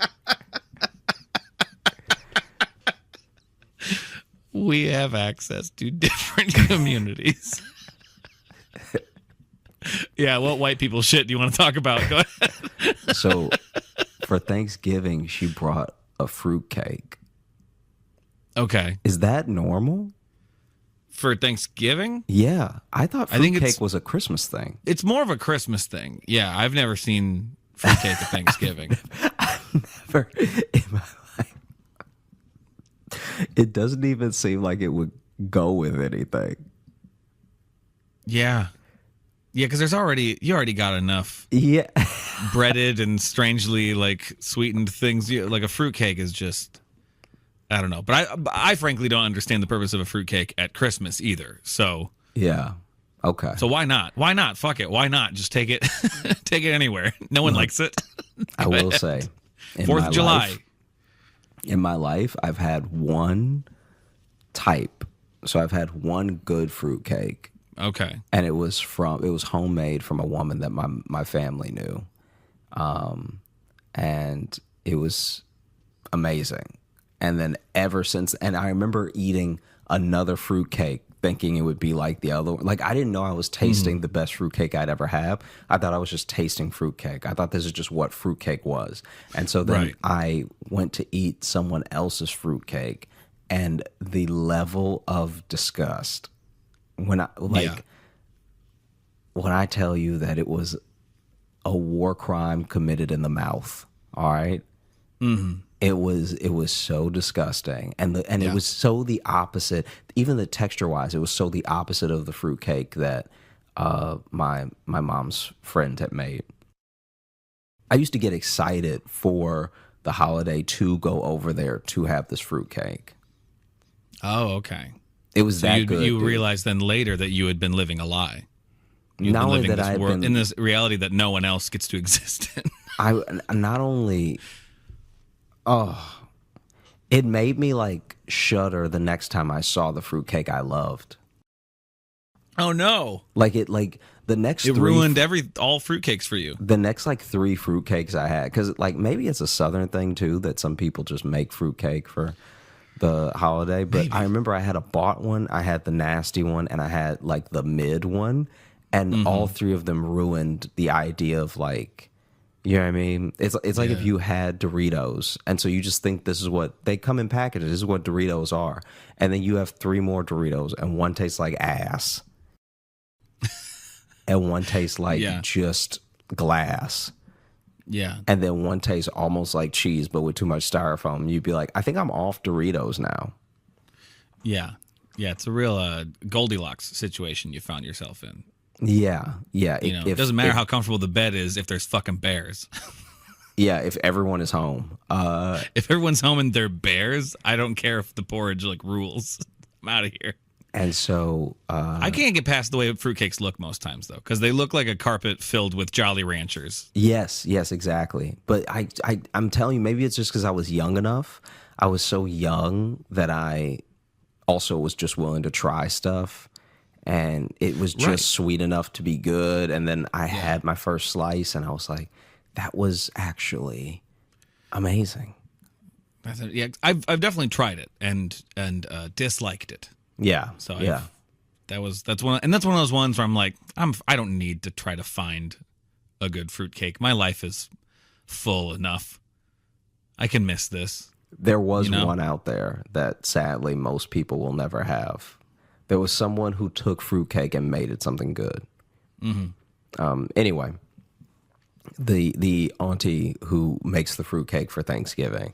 We have access to different communities. Yeah, what white people shit do you want to talk about? Go ahead. So for Thanksgiving, she brought a fruitcake. Okay. Is that normal? For Thanksgiving? Yeah. I thought think fruitcake was a Christmas thing. It's more of a Christmas thing. Yeah, I've never seen fruitcake at Thanksgiving. Never in my life. It doesn't even seem like it would go with anything. Yeah. Yeah, because you already got enough Yeah. breaded and strangely sweetened things. Like a fruitcake is just, I don't know. But I frankly don't understand the purpose of a fruitcake at Christmas either. So Yeah. Okay. so why not? Why not? Fuck it. Why not? Just take it take it anywhere. No one likes it. I will say, in 4th my of July. life- in my life, I've had one type. So I've had one good fruitcake. Okay. And it was homemade from a woman that my family knew. And it was amazing. And then ever since, and I remember eating another fruitcake thinking it would be like the other one. I didn't know I was tasting the best fruitcake I'd ever have. I thought I was just tasting fruitcake. I thought this is just what fruitcake was. And so then Right. I went to eat someone else's fruitcake, and the level of disgust when I tell you that it was a war crime committed in the mouth, all right? Mm-hmm. It was so disgusting, and it was so the opposite. Even the texture wise, it was so the opposite of the fruitcake that my mom's friend had made. I used to get excited for the holiday to go over there to have this fruitcake. Oh, okay. It was So that you good. dude. realized then later that you had been living a lie. You've Not been only living that this I had world, been- in this reality that no one else gets to exist in. I not only, it made me shudder the next time I saw the fruitcake I loved. Oh no! The next It three, ruined all fruitcakes for you. the next 3 fruitcakes I had, because maybe it's a Southern thing too that some people just make fruitcake for the holiday. But I remember I had a bought one, I had the nasty one, and I had the mid one, and all 3 of them ruined the idea of you know what I mean? It's like if you had Doritos, and so you just think this is what they come in packages. This is what Doritos are, and then you have 3 more Doritos, and one tastes like ass, and one tastes like just glass, and then one tastes almost like cheese but with too much styrofoam. You'd be like, I think I'm off Doritos now. Yeah, it's a real Goldilocks situation you found yourself in. Yeah. It doesn't matter how comfortable the bed is if there's fucking bears. Yeah, if everyone is home. If everyone's home and they're bears, I don't care if the porridge rules. I'm out of here. And so I can't get past the way fruitcakes look most times, though, because they look like a carpet filled with Jolly Ranchers. yes, exactly. But I'm telling you, maybe it's just because I was young enough. I was so young that I also was just willing to try stuff. And it was just sweet enough to be good. And then I had my first slice, and I was like, that was actually amazing. Yeah, I've definitely tried it and disliked it. Yeah. So yeah. that's one of those ones where I'm like, I don't need to try to find a good fruitcake. My life is full enough. I can miss this. There was one out there that sadly most people will never have. There was someone who took fruitcake and made it something good. Mm-hmm. Anyway, the auntie who makes the fruitcake for Thanksgiving,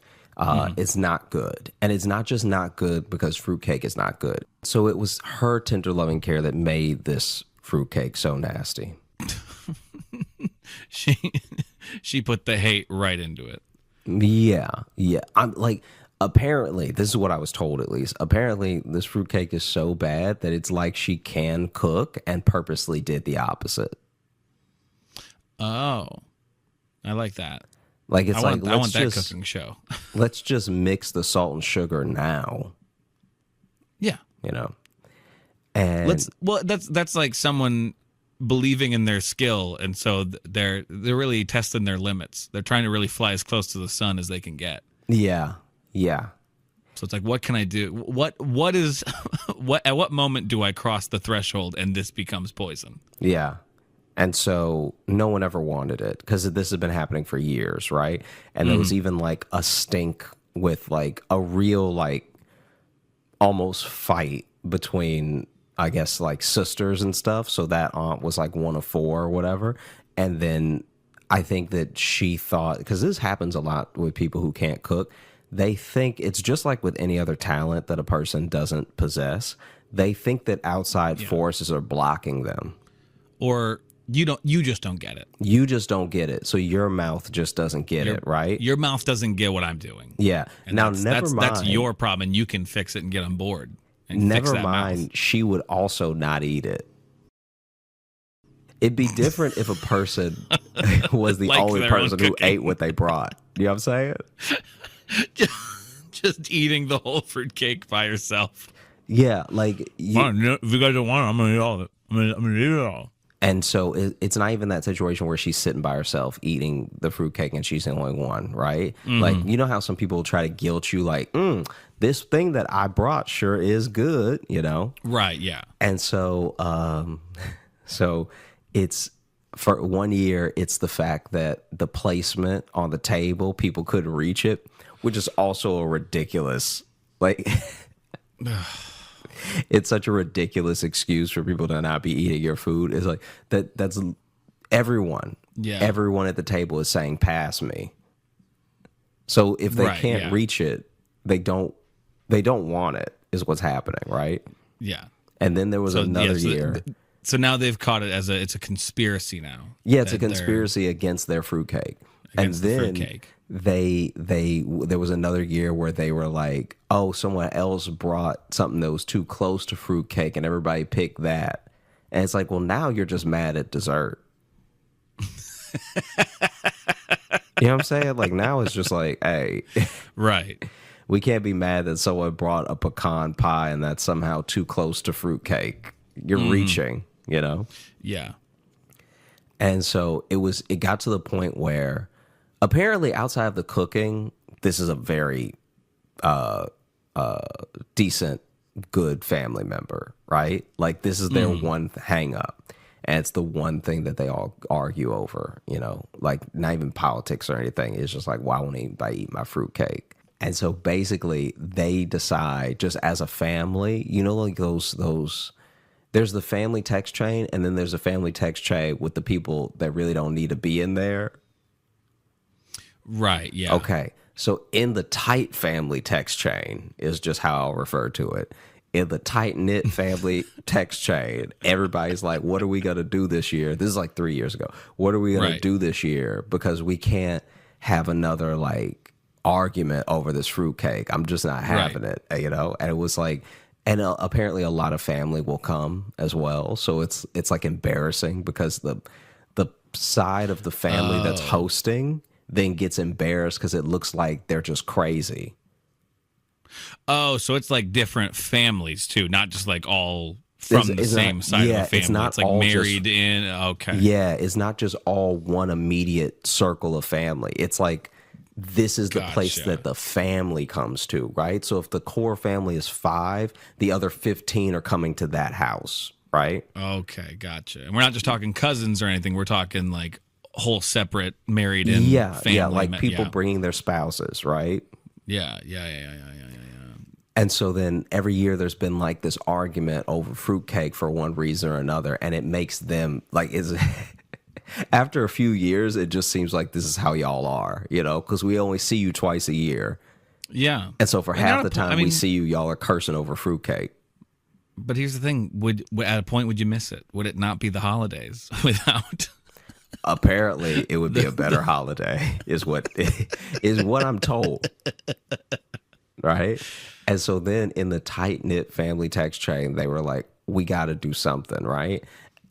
it's not good. And it's not just not good because fruitcake is not good. So it was her tender loving care that made this fruitcake so nasty. She put the hate right into it. Yeah. I'm like, apparently, this is what I was told at least. Apparently, this fruitcake is so bad that it's like she can cook and purposely did the opposite. Oh, I like that. Like it's I want that cooking show. Let's just mix the salt and sugar now. Yeah, And that's like someone believing in their skill, and so they're really testing their limits. They're trying to really fly as close to the sun as they can get. Yeah. So it's like, what can I do? What is at what moment do I cross the threshold and this becomes poison? Yeah. And so no one ever wanted it because this has been happening for years, right? And there was even like a stink with like a real like almost fight between, I guess, like sisters and stuff. So that aunt was like one of four or whatever. And then I think that she thought, because this happens a lot with people who can't cook, they think it's just like with any other talent that a person doesn't possess. They think that outside forces are blocking them. Or you just don't get it. You just don't get it. So your mouth just doesn't get it, right? Your mouth doesn't get what I'm doing. Yeah. And now, never mind. That's your problem, and you can fix it and get on board. And never fix that mind, mouth. She would also not eat it. It'd be different if a person was the Like only their own person who cooking. ate what they brought. You know what I'm saying? Just eating the whole fruitcake by yourself. Yeah, like If you guys don't want it, I'm gonna eat all of it. I'm gonna eat it all. And so it's not even that situation where she's sitting by herself eating the fruitcake and she's the only one, right? Like, you know how some people try to guilt you, like, this thing that I brought sure is good, Right, yeah. And so, so it's for 1 year, it's the fact that the placement on the table, people couldn't reach it, which is also a ridiculous, like. It's such a ridiculous excuse for people to not be eating your food. It's like that's everyone. Yeah. Everyone at the table is saying, pass me. So if they can't reach it, they don't want it, is what's happening, right? Yeah. And then there was another year. So now they've caught it as it's a conspiracy now. Yeah, it's a conspiracy against their fruitcake. And then there was another year where they were like, oh, someone else brought something that was too close to fruitcake and everybody picked that. And it's like, well, now you're just mad at dessert. You know what I'm saying? Like now it's just like, hey. Right. We can't be mad that someone brought a pecan pie and that's somehow too close to fruitcake. You're reaching, Yeah. And so it got to the point where apparently outside of the cooking, this is a very decent, good family member, right? Like this is their one hang up. And it's the one thing that they all argue over, like not even politics or anything. It's just like, why won't anybody eat my fruitcake? And so basically they decide just as a family, like those there's the family text chain and then there's a family text chain with the people that really don't need to be in there. Right, yeah. Okay. So in the tight family text chain is just how I'll refer to it. In the tight-knit family text chain, everybody's like, what are we going to do this year? This is like 3 years ago. What are we going to do this year? Because we can't have another like argument over this fruitcake. I'm just not having it, And it was like, And apparently a lot of family will come as well. So it's like embarrassing because the side of the family that's hosting then gets embarrassed because it looks like they're just crazy. Oh, so it's like different families too, not just like all from the same side of the family. It's not it's like all married in. Okay. Yeah, it's not just all one immediate circle of family. It's like this is the place that the family comes to, right? So if the core family is 5, the other 15 are coming to that house, right? Okay, gotcha. And we're not just talking cousins or anything. We're talking like whole separate married in family. Yeah, like people bringing their spouses, right? Yeah. And so then every year there's been like this argument over fruitcake for one reason or another, and it makes them like after a few years, it just seems like this is how y'all are, you know, because we only see you twice a year. Yeah. And so for half the time we see you, y'all are cursing over fruitcake. But here's the thing: at a point would you miss it? Would it not be the holidays without? Apparently, it would be a better holiday, is what I'm told. Right? And so then in the tight-knit family text chain, they were like, we got to do something, right?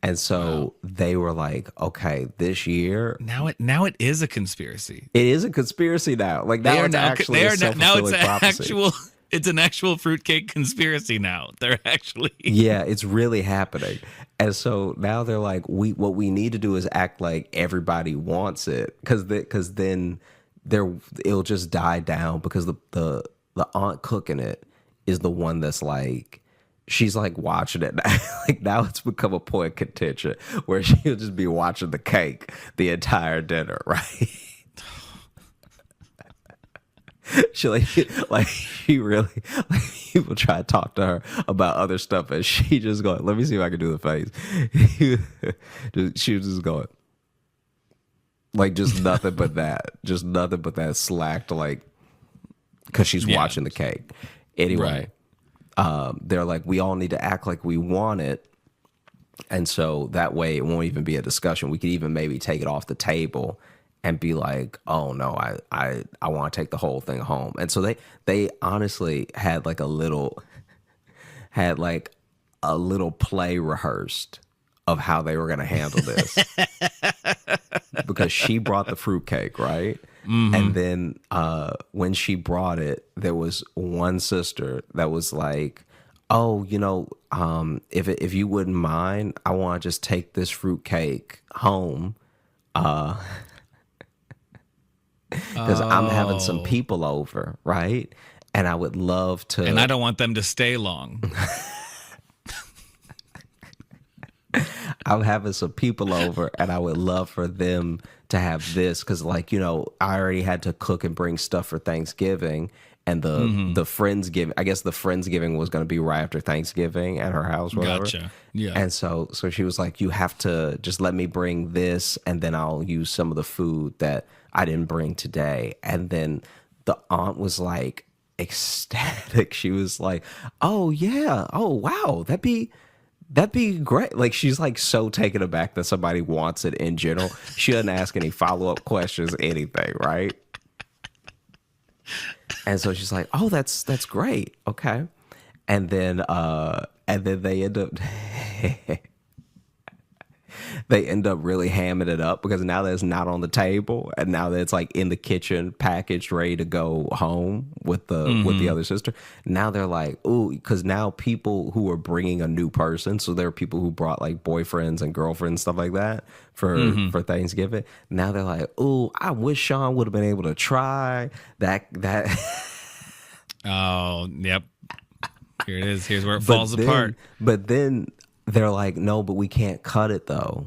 And so they were like, okay, this year. Now it is a conspiracy. It is a conspiracy now. Like now it's actually a self-fulfilling prophecy. It's an actual fruitcake conspiracy now. They're actually. Yeah, it's really happening. And so now they're like, what we need to do is act like everybody wants it. Because then it'll just die down because the aunt cooking it is the one that's like, she's like watching it now. Like now it's become a point of contention where she'll just be watching the cake the entire dinner, right? She she really like people try to talk to her about other stuff and she just going, let me see if I can do the face. She was just going like just nothing but that slacked like because she's watching the cake. Anyway, they're like, we all need to act like we want it. And so that way it won't even be a discussion. We could even maybe take it off the table and be like, oh no, I want to take the whole thing home. And so they honestly had like a little play rehearsed of how they were going to handle this. Because she brought the fruitcake, right? Mm-hmm. And then when she brought it, there was one sister that was like, oh, you know, if you wouldn't mind, I want to just take this fruitcake home. Because I'm having some people over, right? And I would love to. And I don't want them to stay long. I'm having some people over, and I would love for them to have this. Because, like, you know, I already had to cook and bring stuff for Thanksgiving. And the Friendsgiving, I guess the Friendsgiving was going to be right after Thanksgiving at her house, whatever. Gotcha. Yeah. And so she was like, you have to just let me bring this, and then I'll use some of the food that I didn't bring today. And then the aunt was like ecstatic. She was like, oh yeah, oh wow, that'd be great. Like she's like so taken aback that somebody wants it in general. She doesn't ask any follow-up questions, anything, right? And so she's like, oh, that's great. Okay. And then they end up they end up really hamming it up because now that it's not on the table and now that it's like in the kitchen, packaged, ready to go home with the other sister. Now they're like, ooh, because now people who are bringing a new person, so there are people who brought like boyfriends and girlfriends, stuff like that for Thanksgiving. Now they're like, ooh, I wish Sean would have been able to try that. Oh, yep. Here it is. Here's where it falls apart. But then they're like, no, but we can't cut it though.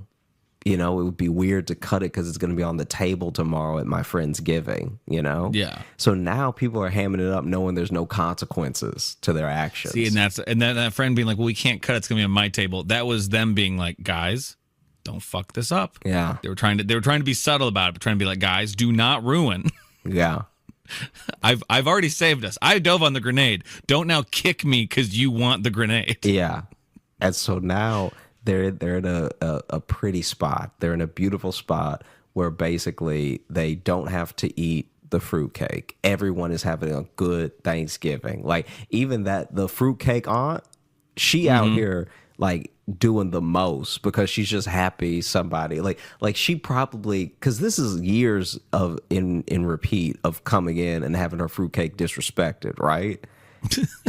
You know, it would be weird to cut it because it's going to be on the table tomorrow at my friend's giving, you know? Yeah. So now people are hamming it up knowing there's no consequences to their actions. See, and that friend being like, well, we can't cut it. It's going to be on my table. That was them being like, guys, don't fuck this up. Yeah. They were trying to be subtle about it, but trying to be like, guys, do not ruin. Yeah. I've already saved us. I dove on the grenade. Don't now kick me because you want the grenade. Yeah. And so now they're in a pretty spot. They're in a beautiful spot where basically they don't have to eat the fruitcake. Everyone is having a good Thanksgiving. Like even the fruitcake aunt, she out here like doing the most because she's just happy somebody like she probably, because this is years of in repeat of coming in and having her fruitcake disrespected, right?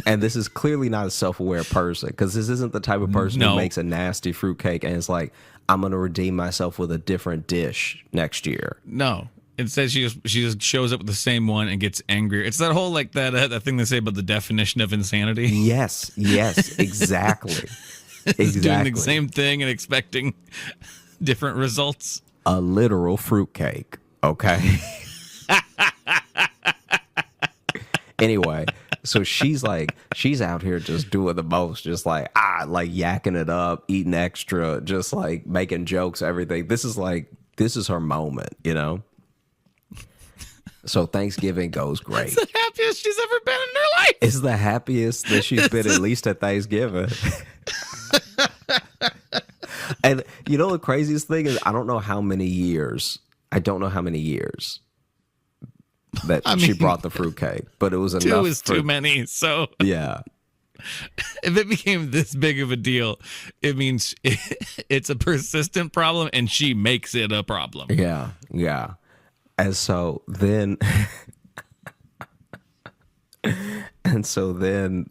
And this is clearly not a self-aware person, because this isn't the type of person who makes a nasty fruitcake and is like, I'm gonna redeem myself with a different dish next year. No. Instead, she just shows up with the same one and gets angrier. It's that whole like that thing they say about the definition of insanity. Yes, exactly. It's doing the same thing and expecting different results. A literal fruitcake, okay? Anyway, so she's out here just doing the most, just like yakking it up, eating extra, just like making jokes, everything. This is her moment, you know? So Thanksgiving goes great. It's the happiest she's ever been in her life. It's the happiest that she's been at least at Thanksgiving. And you know the craziest thing is I don't know how many years that she brought the fruitcake, but it was enough. 2 is too many. So yeah. If it became this big of a deal, it means it's a persistent problem and she makes it a problem. Yeah. And so then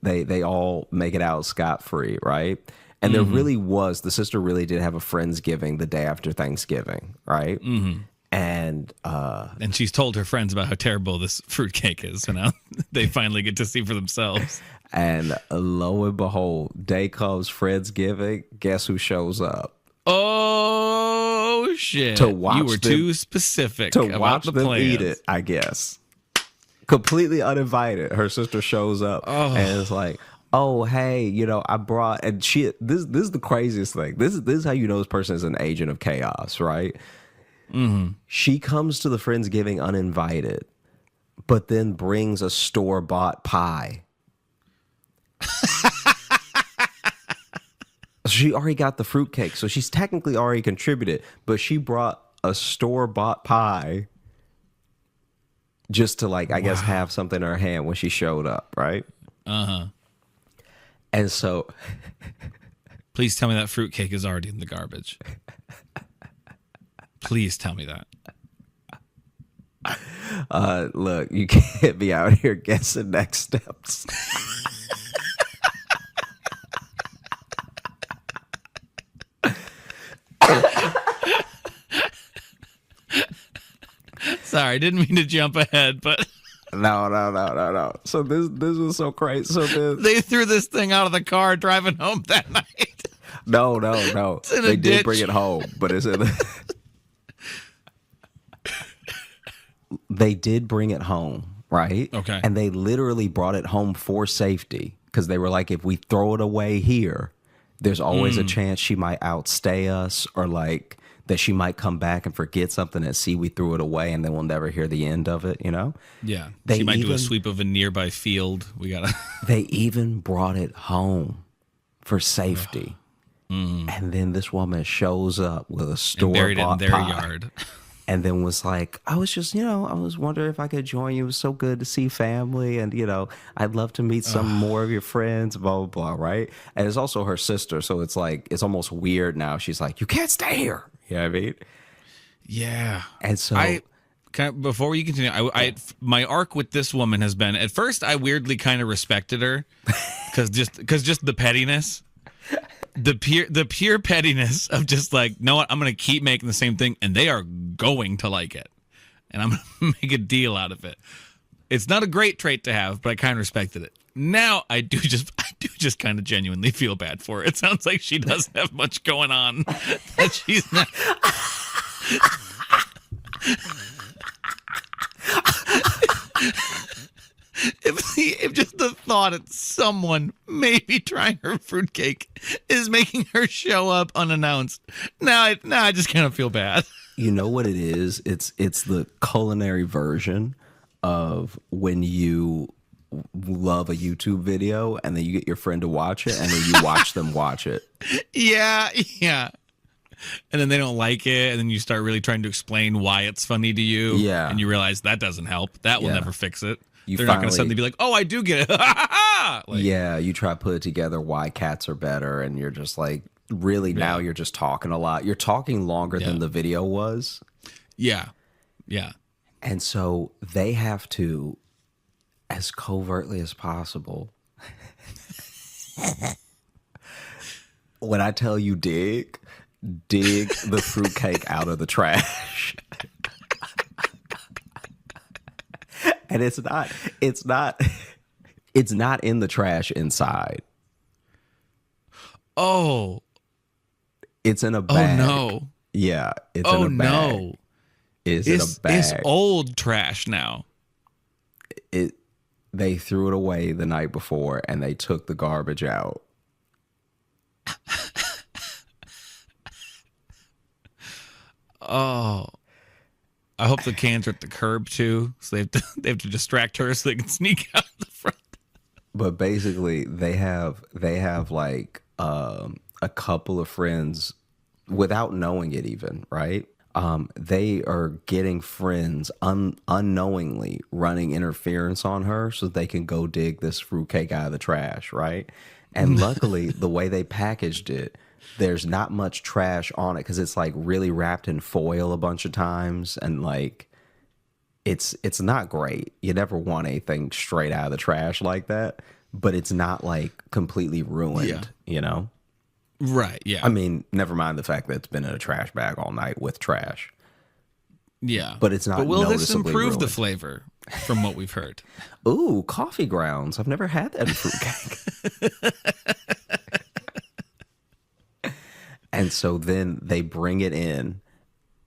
they all make it out scot-free, right? And there really was, the sister really did have a Friendsgiving the day after Thanksgiving, right? Mm-hmm. And she's told her friends about how terrible this fruitcake is, so now they finally get to see for themselves. And lo and behold, day comes Friendsgiving. Guess who shows up? Oh shit! To watch you were too specific to about watch the them plans. eat it. I guess completely uninvited. Her sister shows up and it's like, "Oh, hey, you know, I brought." And she this is the craziest thing. This is how you know this person is an agent of chaos, right? Mm-hmm. She comes to the Friendsgiving uninvited, but then brings a store-bought pie. She already got the fruitcake, so she's technically already contributed, but she brought a store-bought pie just to, like, I guess, have something in her hand when she showed up, right? Uh-huh. And so... Please tell me that fruitcake is already in the garbage. Please tell me that. Look, you can't be out here guessing next steps. Sorry, didn't mean to jump ahead, but No. So this was so crazy. So they threw this thing out of the car driving home that night. No. They did bring it home, but it's in They did bring it home, right? Okay. And they literally brought it home for safety because they were like, if we throw it away here, there's always a chance she might outstay us, or like that she might come back and forget something and see we threw it away and then we'll never hear the end of it, you know? Yeah. They She might do even- a sweep of a nearby field. We gotta. They even brought it home for safety. And then this woman shows up with a store Buried it in bought their pie. yard. And then was like, I was just, I was wondering if I could join you. It was so good to see family. And, I'd love to meet some more of your friends, blah, blah, blah, right? And it's also her sister. So it's like, it's almost weird now. She's like, you can't stay here. You know what I mean? Yeah. And so... before you continue, my arc with this woman has been, at first I weirdly kind of respected her because just the pettiness. The pure pettiness of just like, know what, I'm going to keep making the same thing and they are going to like it. And I'm going to make a deal out of it. It's not a great trait to have, but I kind of respected it. Now I do just kind of genuinely feel bad for her. It sounds like she doesn't have much going on. That she's not. If just the thought of someone maybe trying her fruitcake is making her show up unannounced, now I just kind of feel bad. You know what it is? It's the culinary version of when you love a YouTube video and then you get your friend to watch it and then you watch them watch it. Yeah. and then they don't like it, and then you start really trying to explain why it's funny to you. Yeah. And you realize that doesn't help. That will Yeah. never fix it. You They're not going to finally- suddenly be like, "Oh, I do get it." Like, Yeah, you try to put it together why cats are better, and you're just like, really, now you're just talking a lot. You're talking longer than the video was. yeah, yeah. And so they have to, as covertly as possible, when I tell you dig the fruitcake out of the trash. And it's not in the trash inside. Oh, It's in a bag. oh no. Yeah, it's Oh in a bag. no. It's in a bag. It's old trash now. They threw it away the night before and they took the garbage out. Oh, I hope the cans are at the curb too, so they have to distract her so they can sneak out the front. But basically, they have like a couple of friends without knowing it even, right? They are getting friends unknowingly running interference on her so they can go dig this fruitcake out of the trash, right? And luckily, the way they packaged it, there's not much trash on it because it's like really wrapped in foil a bunch of times, and like it's not great. You never want anything straight out of the trash like that, but it's not like completely ruined, you know? Right. Yeah. I mean, never mind the fact that it's been in a trash bag all night with trash. Yeah. But it's not But will this noticeably improve the ruined. flavor from what we've heard? Ooh, coffee grounds. I've never had that in fruitcake. And so then they bring it in,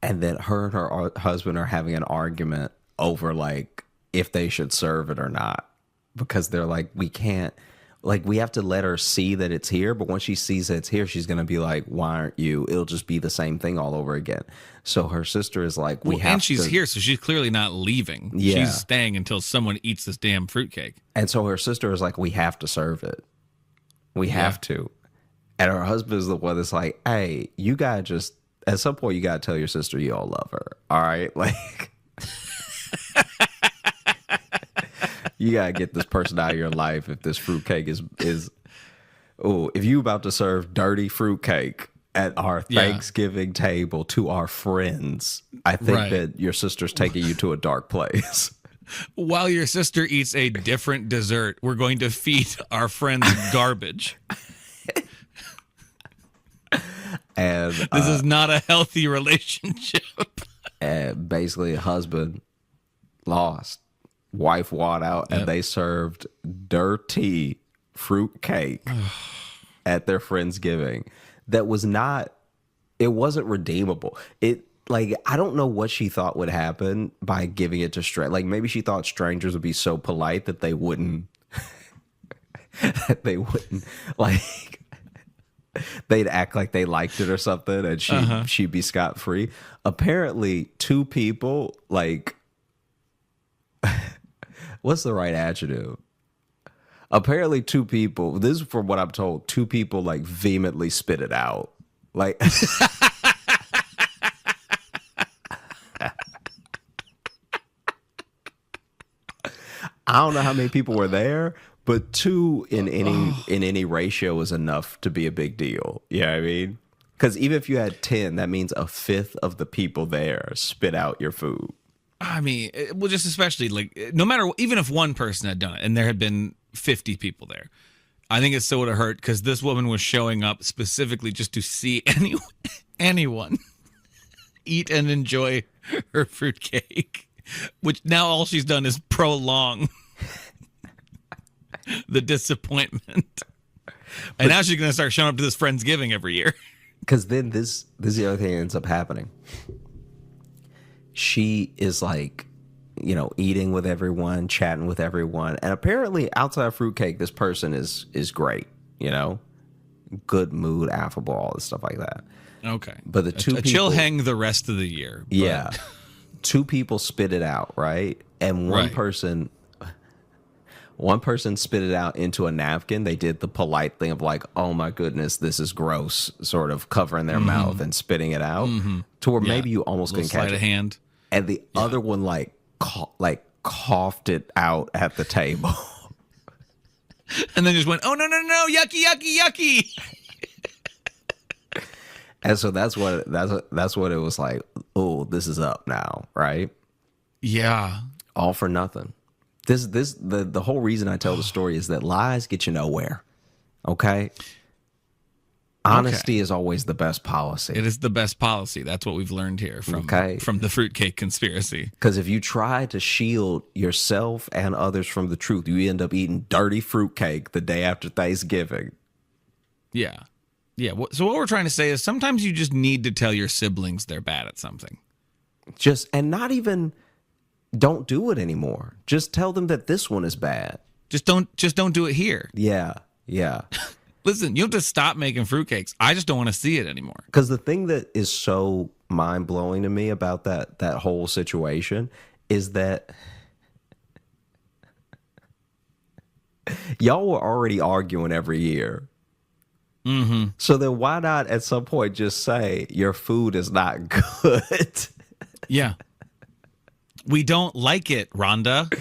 and then her and her husband are having an argument over like if they should serve it or not, because they're like, we can't, like, we have to let her see that it's here, but once she sees that it's here, she's gonna be like, why aren't you? It'll just be the same thing all over again. So her sister is like, we have and she's to, here, so she's clearly not leaving. Yeah. She's staying until someone eats this damn fruitcake. and so her sister is like, we have to serve it. We have to. And her husband is the one that's like, hey, you gotta just, at some point, you gotta tell your sister you all love her. All right? Like, you gotta get this person out of your life if this fruitcake is if you about to serve dirty fruitcake at our Thanksgiving table to our friends, I think that your sister's taking you to a dark place. While your sister eats a different dessert, we're going to feed our friends garbage. And This is not a healthy relationship. and basically a husband lost, wife walked out, and they served dirty fruit cake at their Friendsgiving that was not, it wasn't redeemable. It, like, I don't know what she thought would happen by giving it to strangers. Like, maybe she thought strangers would be so polite that they wouldn't like, they'd act like they liked it or something, and she'd be scot-free. Apparently, two people, like, what's the right adjective? Apparently, two people, this is from what I'm told, two people, like, vehemently spit it out. Like, I don't know how many people were there, but two in any ratio is enough to be a big deal. You know what I mean? Because even if you had 10, that means a fifth of the people there spit out your food. I mean, well, just especially, like, no matter, even if one person had done it and there had been 50 people there, I think it still would have hurt because this woman was showing up specifically just to see anyone eat and enjoy her fruitcake, which now all she's done is prolong the disappointment. And now she's going to start showing up to this Friendsgiving every year. Because then this is the other thing that ends up happening. She is like, you know, eating with everyone, chatting with everyone. And apparently outside of fruitcake, this person is great, you know, good mood, affable, all this stuff like that. Okay. But the two a chill people- hang the rest of the year. But Yeah. Two people spit it out, right? And one Right. person One person spit it out into a napkin. They did the polite thing of like, oh my goodness, this is gross, sort of covering their mouth and spitting it out to where maybe you almost couldn't catch it. Hand. And the other one coughed it out at the table. And then just went, oh, no, yucky, yucky, yucky. And so that's what it was like. Oh, this is up now, right? Yeah. All for nothing. The whole reason I tell the story is that lies get you nowhere. Okay? Honesty is always the best policy. It is the best policy. That's what we've learned here from the fruitcake conspiracy. Because if you try to shield yourself and others from the truth, you end up eating dirty fruitcake the day after Thanksgiving. Yeah. Yeah. So what we're trying to say is sometimes you just need to tell your siblings they're bad at something. And not even don't do it anymore. Just tell them that this one is bad. Just don't do it here. Yeah. Yeah. Listen, you have to stop making fruitcakes. I just don't want to see it anymore. Because the thing that is so mind-blowing to me about that whole situation is that y'all were already arguing every year. Mm-hmm. So then why not at some point just say your food is not good? Yeah. We don't like it, Rhonda.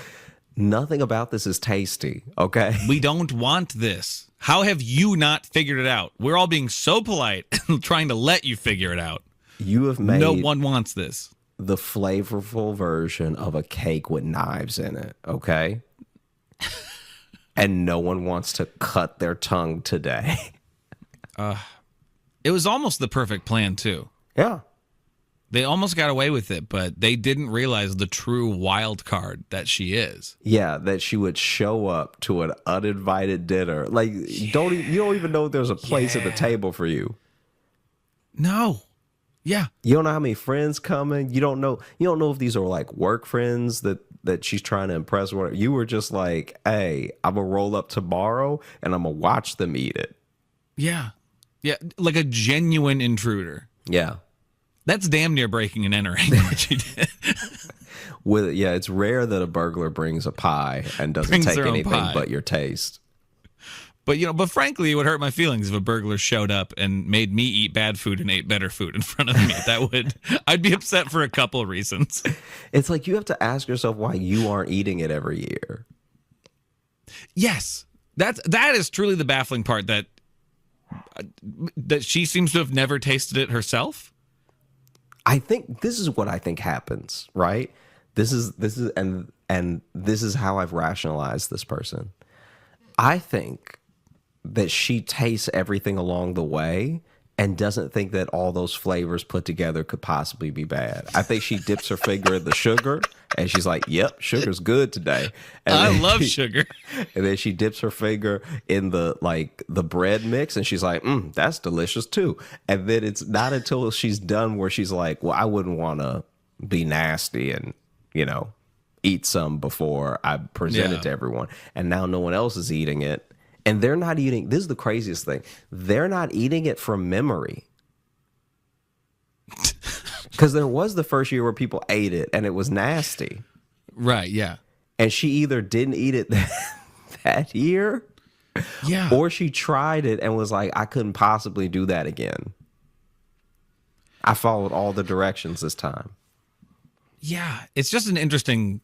Nothing about this is tasty, okay? We don't want this. How have you not figured it out? We're all being so polite and trying to let you figure it out. You have made no one wants this. The flavorful version of a cake with knives in it, okay? And no one wants to cut their tongue today. It was almost the perfect plan, too. Yeah. They almost got away with it, but they didn't realize the true wild card that she is. Yeah, that she would show up to an uninvited dinner. Like, you don't even know if there's a place at the table for you. No. Yeah. You don't know how many friends coming. You don't know if these are like work friends that she's trying to impress. You were just like, hey, I'm going to roll up tomorrow and I'm going to watch them eat it. Yeah. Yeah, like a genuine intruder. Yeah. That's damn near breaking and entering what she did. It's rare that a burglar brings a pie and doesn't take anything but your taste. But frankly, it would hurt my feelings if a burglar showed up and made me eat bad food and ate better food in front of me. I'd be upset for a couple of reasons. It's like you have to ask yourself why you aren't eating it every year. Yes. That is truly the baffling part, that she seems to have never tasted it herself. I think this is what I think happens, right? This is and this is how I've rationalized this person. I think that she tastes everything along the way and doesn't think that all those flavors put together could possibly be bad. I think she dips her finger in the sugar and she's like, yep, sugar's good today. And I love sugar. And then she dips her finger in the bread mix and she's like, that's delicious too. And then it's not until she's done where she's like, well, I wouldn't want to be nasty and, eat some before I present it to everyone. And now no one else is eating it. And they're not eating, this is the craziest thing, they're not eating it from memory. Because there was the first year where people ate it and it was nasty. Right, yeah. And she either didn't eat it that year, yeah, or she tried it and was like, I couldn't possibly do that again. I followed all the directions this time. Yeah, it's just an interesting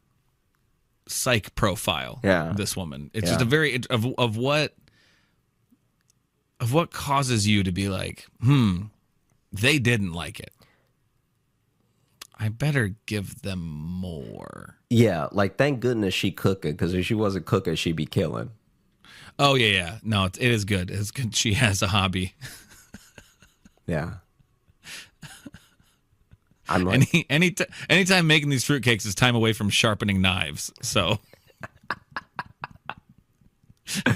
psych profile. Yeah, this woman. It's just a very of what causes you to be like, they didn't like it. I better give them more. Yeah, like thank goodness she cooking, because if she wasn't cooking, she'd be killing. Oh yeah. No, it is good. It's good. She has a hobby. Yeah. I'm like, anytime making these fruitcakes is time away from sharpening knives. So I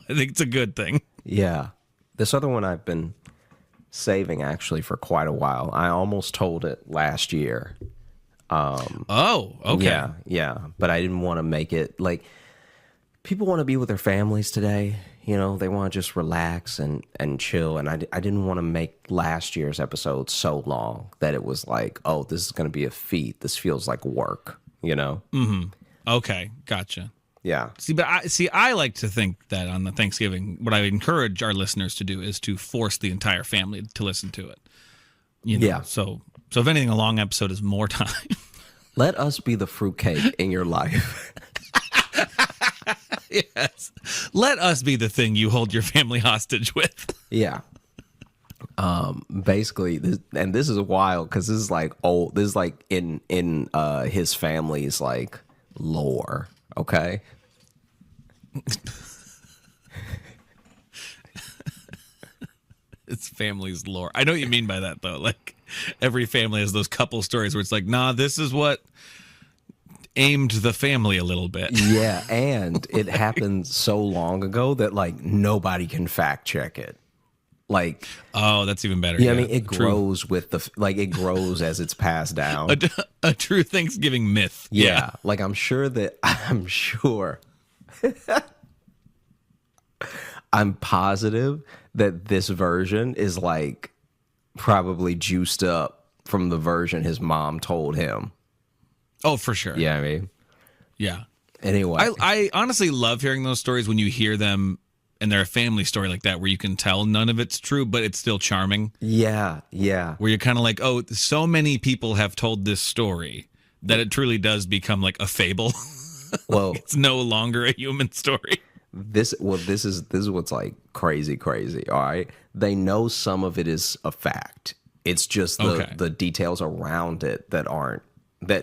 think it's a good thing. Yeah. This other one I've been saving actually for quite a while. I almost told it last year. Oh, okay. Yeah. But I didn't want to make it like people want to be with their families today. They want to just relax and chill. And I didn't want to make last year's episode so long that it was like, oh, this is going to be a feat. This feels like work, Mm-hmm. Okay, gotcha. Yeah. I like to think that on the Thanksgiving, what I encourage our listeners to do is to force the entire family to listen to it. You know? Yeah. So if anything, a long episode is more time. Let us be the fruitcake in your life. Yes. Let us be the thing you hold your family hostage with. Yeah. Basically, this is wild because this is like old. This is like in his family's like lore. Okay. It's family's lore. I know what you mean by that, though. Like, every family has those couple stories where it's like, nah, this is what aimed the family a little bit. Yeah, and it happened so long ago that like nobody can fact check it. Like, oh, that's even better. Yeah, I mean, it grows with it grows as it's passed down. A true Thanksgiving myth. Yeah, like I'm sure I'm positive that this version is like probably juiced up from the version his mom told him. Oh, for sure. Yeah, I mean, yeah. Anyway, I honestly love hearing those stories when you hear them and they're a family story like that where you can tell none of it's true, but it's still charming. Yeah, yeah. Where you're kind of like, oh, so many people have told this story that it truly does become like a fable. Well, it's no longer a human story. This is what's like crazy. All right, they know some of it is a fact. It's just the details around it that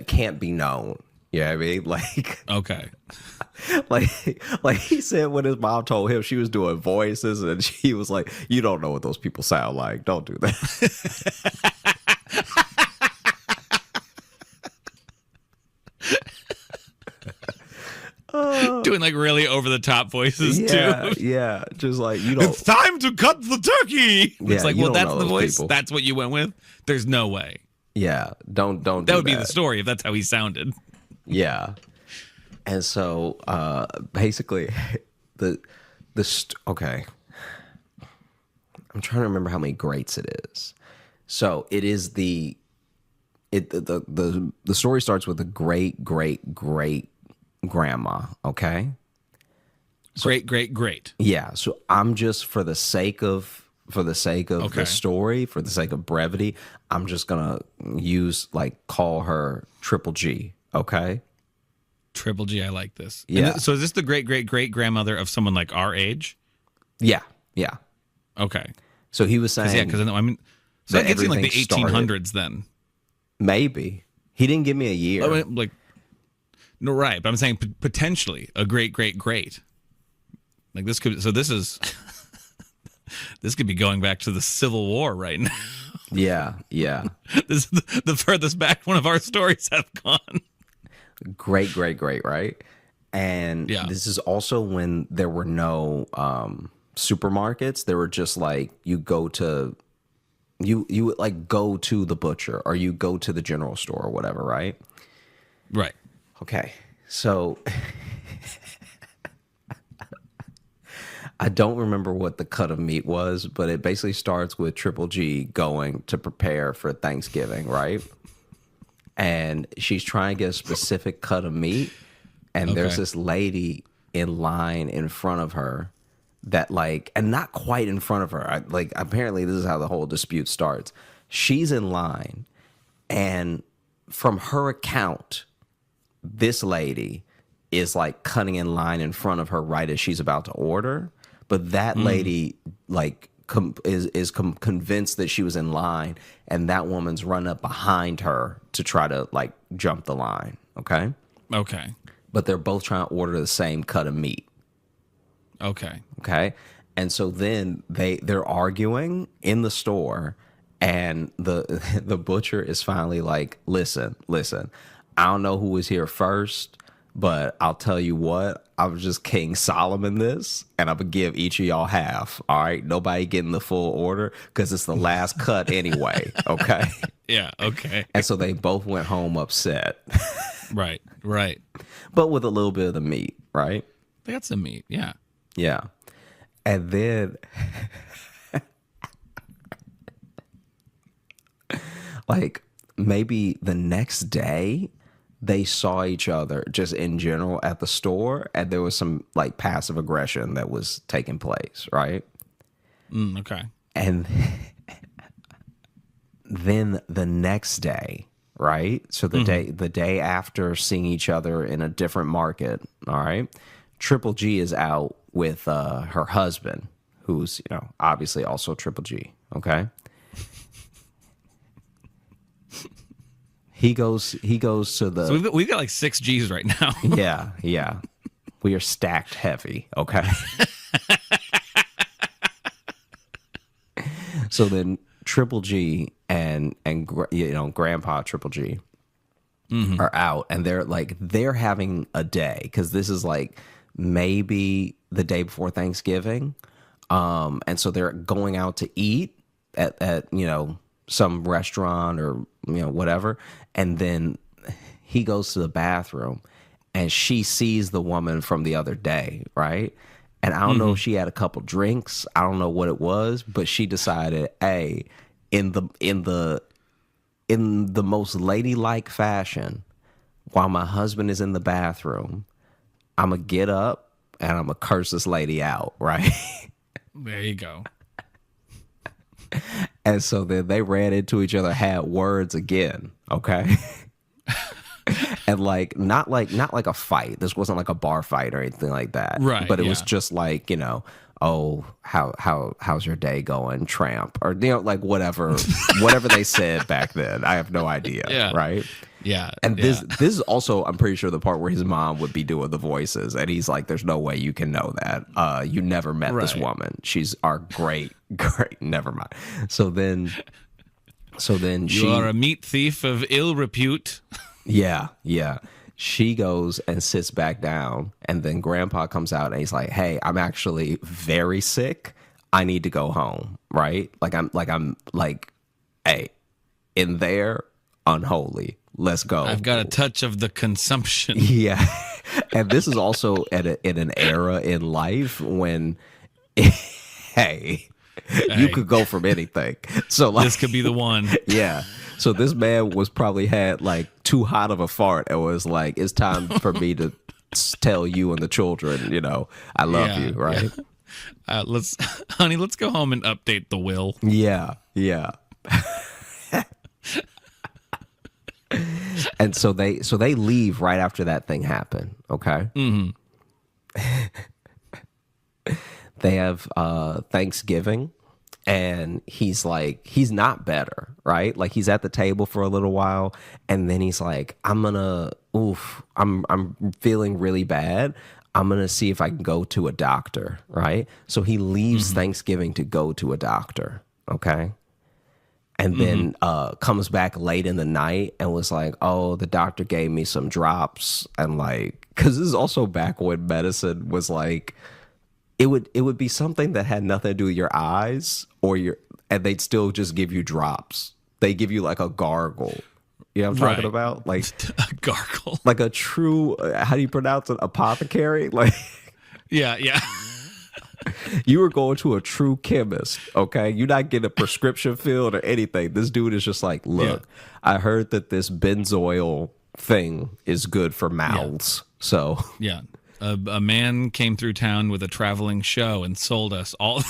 can't be known. You know what I mean? Like, okay. like he said when his mom told him she was doing voices and she was like, you don't know what those people sound like. Don't do that. Doing like really over the top voices too. Yeah. Just like, you don't. It's time to cut the turkey. Yeah, it's like, you well, don't that's know the those voice. people. That's what you went with. There's no way. Yeah. Don't That would be the story if that's how he sounded. Yeah. And so basically okay. I'm trying to remember how many greats it is. So it is the story starts with a great grandma, okay? Great. Yeah. So I'm just for the sake of Okay. the story, for the sake of brevity, I'm just gonna call her Triple G, okay? Triple G, I like this. Yeah. So is this the great grandmother of someone like our age? Yeah. Okay. So he was saying, because I mean, so that gets in like the everything 1800s then. maybe he didn't give me a year. I mean, like, no, right? But I'm saying potentially a great. Like this could. So this is. This could be going back to the Civil War right now. Yeah. This is the furthest back one of our stories have gone. Great, right? And this is also when there were no supermarkets. There were just like you would like go to the butcher or you go to the general store or whatever, right? Right. Okay. So I don't remember what the cut of meat was, but it basically starts with Triple G going to prepare for Thanksgiving, right? And she's trying to get a specific cut of meat, and there's this lady in line in front of her that and not quite in front of her. Apparently this is how the whole dispute starts. She's in line, and from her account, this lady is like cutting in line in front of her right as she's about to order. But that lady is convinced that she was in line, and that woman's run up behind her to try to jump the line. Okay. But they're both trying to order the same cut of meat. Okay. And so then they're arguing in the store, and the butcher is finally like, listen, I don't know who was here first, but I'll tell you what, I was just King Solomon this, and I'm going to give each of y'all half. All right. Nobody getting the full order because it's the last cut anyway. Okay. Yeah. Okay. And so they both went home upset. Right. But with a little bit of the meat, right? They got some meat. Yeah. Yeah. And then maybe the next day, they saw each other just in general at the store, and there was some like passive aggression that was taking place, right? Okay. And then the next day, right? So the day after seeing each other in a different market, all right, Triple G is out with her husband, who's, you know, obviously also Triple G, okay? He goes to the... So we've got like 6 G's right now. Yeah. We are stacked heavy, okay? So then Triple G and you know, Grandpa Triple G are out, and they're having a day, because this is like maybe the day before Thanksgiving. And so they're going out to eat at you know, some restaurant or, you know, whatever. And then he goes to the bathroom, and she sees the woman from the other day, right? And I don't know if she had a couple drinks. I don't know what it was, but she decided, hey, in the most ladylike fashion, while my husband is in the bathroom, I'm gonna get up and I'm gonna curse this lady out, right? There you go. And so then they ran into each other, had words again, okay? And like not like a fight. This wasn't like a bar fight or anything like that. Right. But it was just like, you know, oh, how's your day going, tramp? Or, you know, like whatever they said back then. I have no idea. Yeah. Right? Yeah. And this is also, I'm pretty sure, the part where his mom would be doing the voices, and he's like, there's no way you can know that. You never met this woman. She's our great, never mind. So then You are a meat thief of ill repute. Yeah. She goes and sits back down, and then Grandpa comes out and he's like, hey, I'm actually very sick. I need to go home, right? I'm like, hey, in there, unholy. Let's go. I've got a touch of the consumption. Yeah. And this is also in an era in life when, hey, you could go from anything. So like, this could be the one. Yeah. So this man was probably had like too hot of a fart and was like, it's time for me to tell you and the children, you know, I love you, right? Yeah. Let's go home and update the will. Yeah. And so they leave right after that thing happened, okay? They have Thanksgiving. And he's like, he's not better, right? Like he's at the table for a little while, and then he's like, I'm feeling really bad. I'm gonna see if I can go to a doctor, right? So he leaves Thanksgiving to go to a doctor, okay? And then comes back late in the night and was like, oh, the doctor gave me some drops, and like, because this is also back when medicine was like, it would be something that had nothing to do with your eyes and they'd still just give you drops. They give you like a gargle. You know what I'm talking about? Like a gargle. Like a true, how do you pronounce it? Apothecary? Like, yeah. You were going to a true chemist, okay? You're not getting a prescription filled or anything. This dude is just like, look, I heard that this benzoyl thing is good for mouths. So yeah. A man came through town with a traveling show and sold us all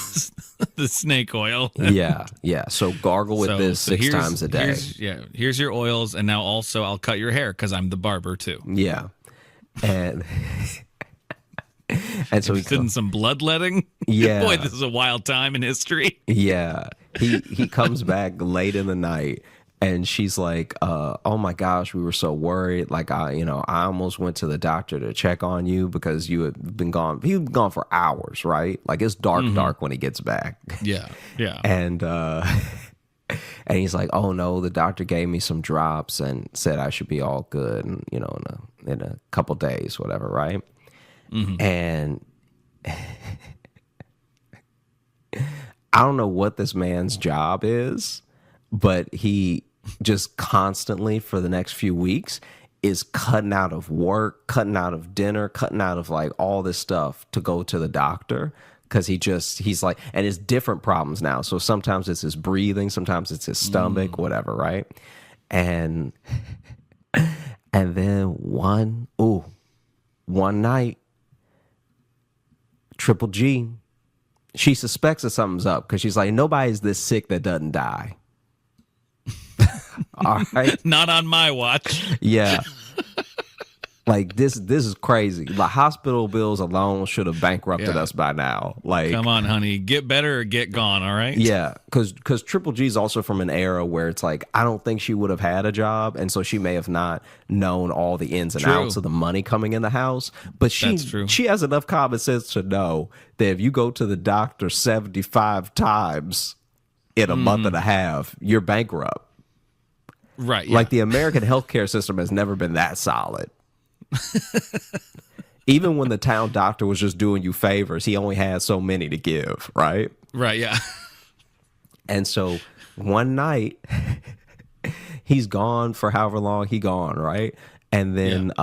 the snake oil. Yeah. So gargle with this 6 times a day. Here's your oils, and now also I'll cut your hair because I'm the barber too. Yeah. And so he's in some bloodletting. Yeah. Boy, this is a wild time in history. Yeah. He comes back late in the night. And she's like, oh my gosh, we were so worried. Like, I almost went to the doctor to check on you because you had been gone. You've been gone for hours, right? Like, it's dark when he gets back. Yeah. And he's like, oh no, the doctor gave me some drops and said I should be all good, and, you know, in a couple days, whatever, right? And I don't know what this man's job is, but he just constantly for the next few weeks is cutting out of work, cutting out of dinner, cutting out of like all this stuff to go to the doctor, because he's like, and it's different problems now. So sometimes it's his breathing, sometimes it's his stomach, whatever, right? And And then one night, Triple G, she suspects that something's up because she's like, nobody's this sick that doesn't die. All right. Not on my watch. Yeah. Like this is crazy. The hospital bills alone should have bankrupted us by now. Like, come on, honey, get better or get gone. All right. Yeah, because Triple G is also from an era where it's like I don't think she would have had a job, and so she may have not known all the ins and outs of the money coming in the house. But she has enough common sense to know that if you go to the doctor 75 times in a month and a half, you're bankrupt. Right. Yeah. Like the American healthcare system has never been that solid. Even when the town doctor was just doing you favors, he only had so many to give, right? Right, yeah. And so one night, he's gone for however long he gone, right? And then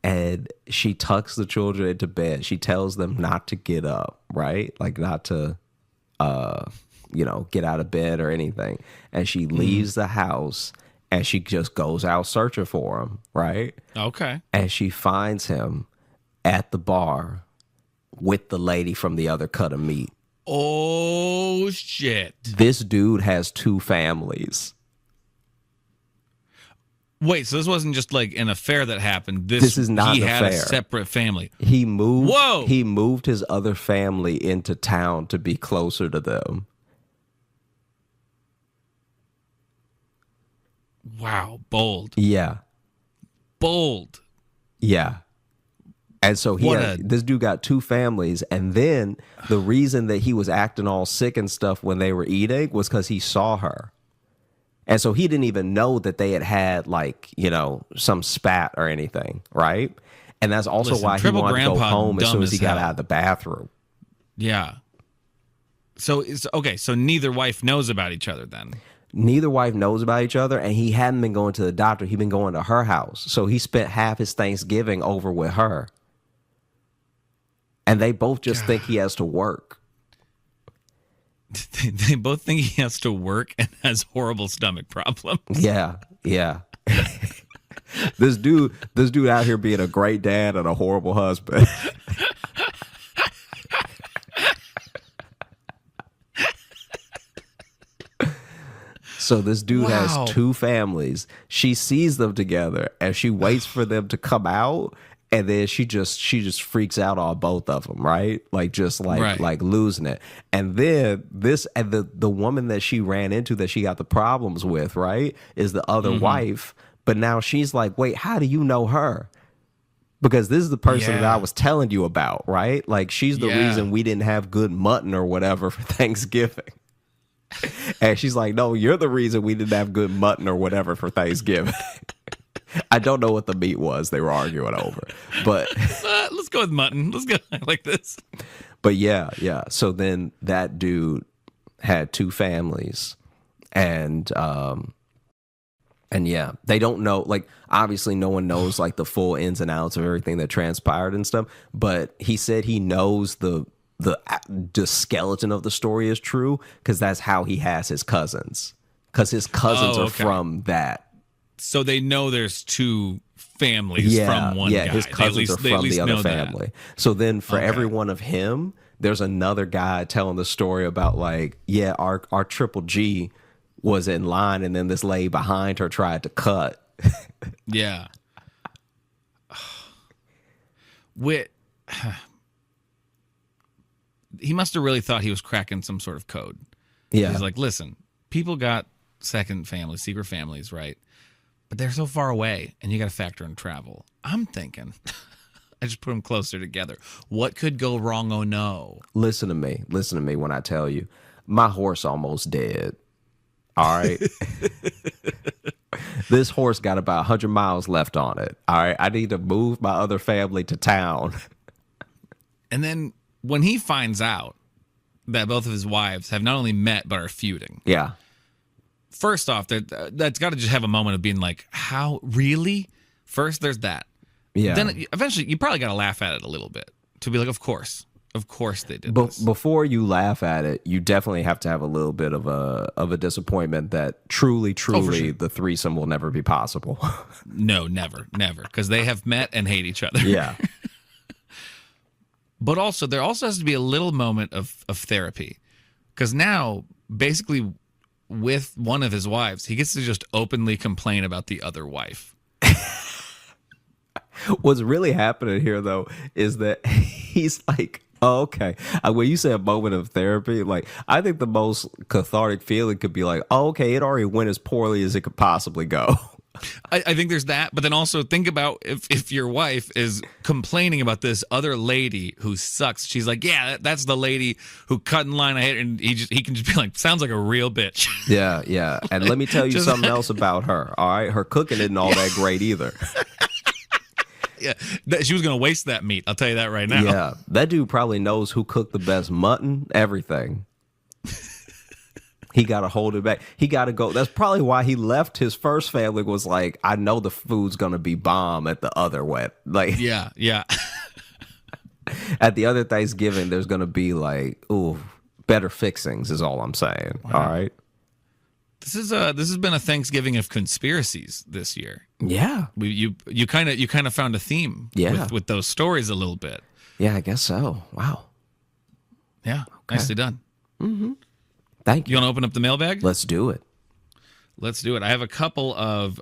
and she tucks the children into bed. She tells them not to get up, right? Like not to get out of bed or anything. And she leaves the house. And she just goes out searching for him, right? Okay. And she finds him at the bar with the lady from the other cut of meat. Oh, shit. This dude has 2 families. Wait, so this wasn't just like an affair that happened. This is not an an affair. He affair. had a separate family. He moved. Whoa. He moved his other family into town to be closer to them. Wow, bold. Yeah. Bold. Yeah. And so this dude got 2 families. And then the reason that he was acting all sick and stuff when they were eating was because he saw her. And so he didn't even know that they had like, some spat or anything, right? And that's also why he wanted to go home as soon as he got out of the bathroom. Yeah. So so neither wife knows about each other then. Neither wife knows about each other, and he hadn't been going to the doctor. He'd been going to her house. So he spent half his Thanksgiving over with her. And they both just think he has to work. They both think he has to work and has horrible stomach problems. Yeah, yeah. This dude out here being a great dad and a horrible husband. So this dude has 2 families. She sees them together and she waits for them to come out, and then she just freaks out on both of them, right? Like just like losing it. And then the woman that she ran into that she got the problems with, right, is the other wife. But now she's like, wait, how do you know her? Because this is the person that I was telling you about, right? Like she's the reason we didn't have good mutton or whatever for Thanksgiving. And she's like, no, you're the reason we didn't have good mutton or whatever for Thanksgiving. I don't know what the meat was they were arguing over, but let's go with mutton. Let's go like this. But yeah. So then that dude had 2 families, and yeah, they don't know. Like obviously, no one knows like the full ins and outs of everything that transpired and stuff. But he said he knows the skeleton of the story is true because that's how he has his cousins. Because his cousins are from that. So they know there's 2 families from one guy. Yeah, his cousins are from the other family. That. So then for every one of him, there's another guy telling the story about like, our Triple G was in line and then this lady behind her tried to cut. Yeah. He must have really thought he was cracking some sort of code. Yeah. He's like, listen, people got second families, secret families, right? But they're so far away, and you got to factor in travel. I'm thinking, I just put them closer together. What could go wrong? Oh, no. Listen to me when I tell you. My horse almost dead. All right? This horse got about 100 miles left on it. All right? I need to move my other family to town. And then when he finds out that both of his wives have not only met but are feuding. Yeah. First off, that's got to just have a moment of being like, how, really? First, there's that. Yeah. Then eventually, you probably got to laugh at it a little bit to be like, of course. Of course they did this. Before you laugh at it, you definitely have to have a little bit of a disappointment that truly sure. the threesome will never be possible. No, never, because they have met and hate each other. Yeah. But also, there also has to be a little moment of therapy, because now, basically, with one of his wives, he gets to just openly complain about the other wife. What's really happening here, though, is that he's like, oh, okay. When you say a moment of therapy, like, I think the most cathartic feeling could be like, oh, okay, it already went as poorly as it could possibly go. I think there's that, but then also think about if your wife is complaining about this other lady who sucks. She's like, yeah, that's the lady who cut in line. I hate her. And he can just be like, sounds like a real bitch. Yeah. And let me tell you something else about her. All right, her cooking isn't all that great either. Yeah, she was gonna waste that meat. I'll tell you that right now. Yeah, that dude probably knows who cooked the best mutton, everything. He got to hold it back. He got to go. That's probably why he left his first family, was like, I know the food's going to be bomb at the other wet. Like, yeah. At the other Thanksgiving, there's going to be like, ooh, better fixings is all I'm saying. Wow. All right. This has been a Thanksgiving of conspiracies this year. Yeah. You kind of found a theme with those stories a little bit. Yeah, I guess so. Wow. Yeah. Okay. Nicely done. Mm-hmm. Thank you. You want to open up the mailbag? Let's do it. I have a couple of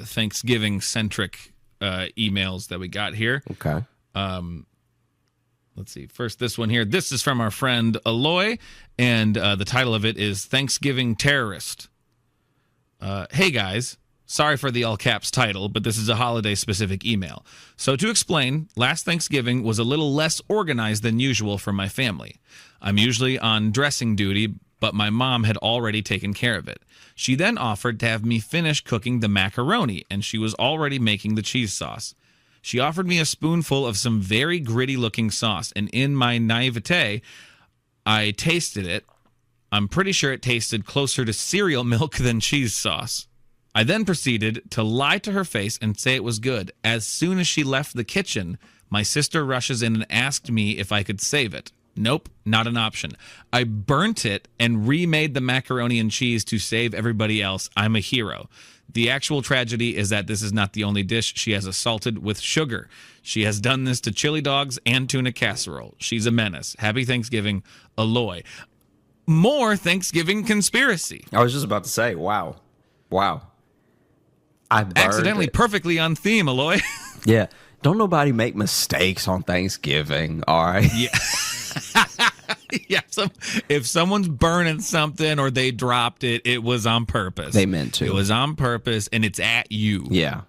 Thanksgiving-centric emails that we got here. Okay. Let's see. First, this one here. This is from our friend Aloy, and the title of it is Thanksgiving Terrorist. Hey, guys. Sorry for the all-caps title, but this is a holiday-specific email. So to explain, last Thanksgiving was a little less organized than usual for my family. I'm usually on dressing duty, but my mom had already taken care of it. She then offered to have me finish cooking the macaroni, and she was already making the cheese sauce. She offered me a spoonful of some very gritty-looking sauce, and in my naivete, I tasted it. I'm pretty sure it tasted closer to cereal milk than cheese sauce. I then proceeded to lie to her face and say it was good. As soon as she left the kitchen, my sister rushes in and asked me if I could save it. Nope, not an option. I burnt it and remade the macaroni and cheese to save everybody else. I'm a hero. The actual tragedy is that this is not the only dish she has assaulted with sugar. She has done this to chili dogs and tuna casserole. She's a menace. Happy Thanksgiving, Aloy. More Thanksgiving conspiracy. I was just about to say, wow. I accidentally it. Perfectly on theme, Aloy. Yeah. Don't nobody make mistakes on Thanksgiving, all right? Yeah. Yeah, if someone's burning something or they dropped it, it was on purpose. They meant to. It was on purpose, and it's at you. Yeah.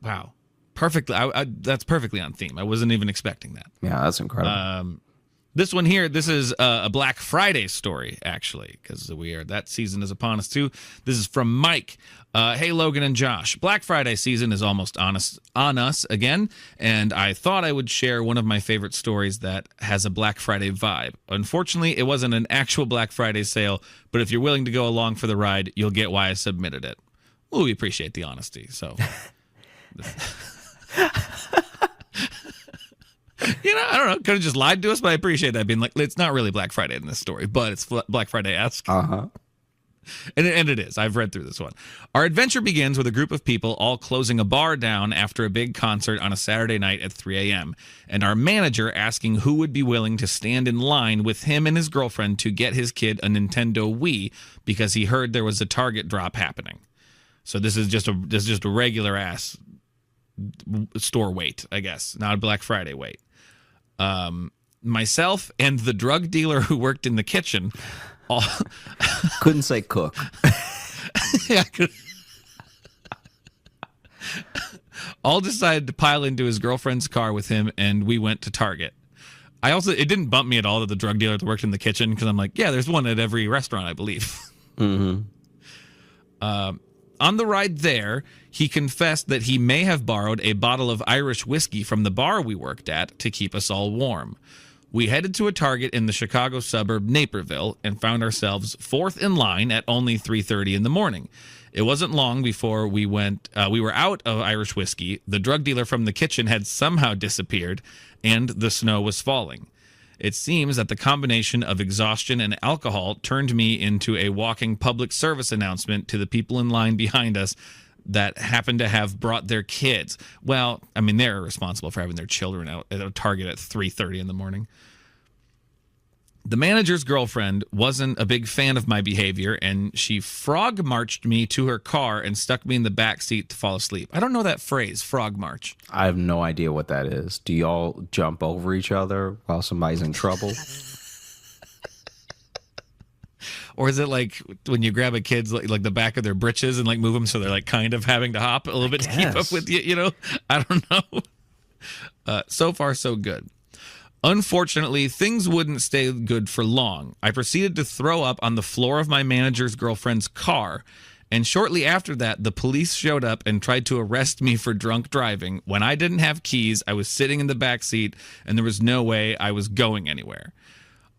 Wow. Perfectly. That's perfectly on theme. I wasn't even expecting that. Yeah, that's incredible. This one here, this is a Black Friday story, actually, because that season is upon us, too. This is from Mike. Hey, Logan and Josh. Black Friday season is almost on us again, and I thought I would share one of my favorite stories that has a Black Friday vibe. Unfortunately, it wasn't an actual Black Friday sale, but if you're willing to go along for the ride, you'll get why I submitted it. Well, we appreciate the honesty, so... I don't know. Could have just lied to us, but I appreciate that being like, it's not really Black Friday in this story, but it's Black Friday-esque. Uh-huh. And it is. I've read through this one. Our adventure begins with a group of people all closing a bar down after a big concert on a Saturday night at 3 a.m., and our manager asking who would be willing to stand in line with him and his girlfriend to get his kid a Nintendo Wii because he heard there was a Target drop happening. So this is just a regular ass store wait, I guess, not a Black Friday wait. Myself and the drug dealer who worked in the kitchen all couldn't say cook. Yeah, all decided to pile into his girlfriend's car with him, and we went to Target. It didn't bump me at all that the drug dealer worked in the kitchen, because I'm like, yeah, there's one at every restaurant, I believe. Mm-hmm. On the ride there, he confessed that he may have borrowed a bottle of Irish whiskey from the bar we worked at to keep us all warm. We headed to a Target in the Chicago suburb Naperville and found ourselves fourth in line at only 3:30 in the morning. It wasn't long before we were out of Irish whiskey. The drug dealer from the kitchen had somehow disappeared, and the snow was falling. It seems that the combination of exhaustion and alcohol turned me into a walking public service announcement to the people in line behind us that happened to have brought their kids. Well, I mean, they're responsible for having their children out at a Target at 3:30 in the morning. The manager's girlfriend wasn't a big fan of my behavior, and she frog marched me to her car and stuck me in the back seat to fall asleep. I don't know that phrase, frog march. I have no idea what that is. Do y'all jump over each other while somebody's in trouble? Or is it like when you grab a kid's like the back of their britches and like move them so they're like kind of having to hop a little bit to keep up with you? You know, I don't know. So far, so good. Unfortunately, things wouldn't stay good for long. I proceeded to throw up on the floor of my manager's girlfriend's car, and shortly after that, the police showed up and tried to arrest me for drunk driving. When I didn't have keys, I was sitting in the back seat, and there was no way I was going anywhere.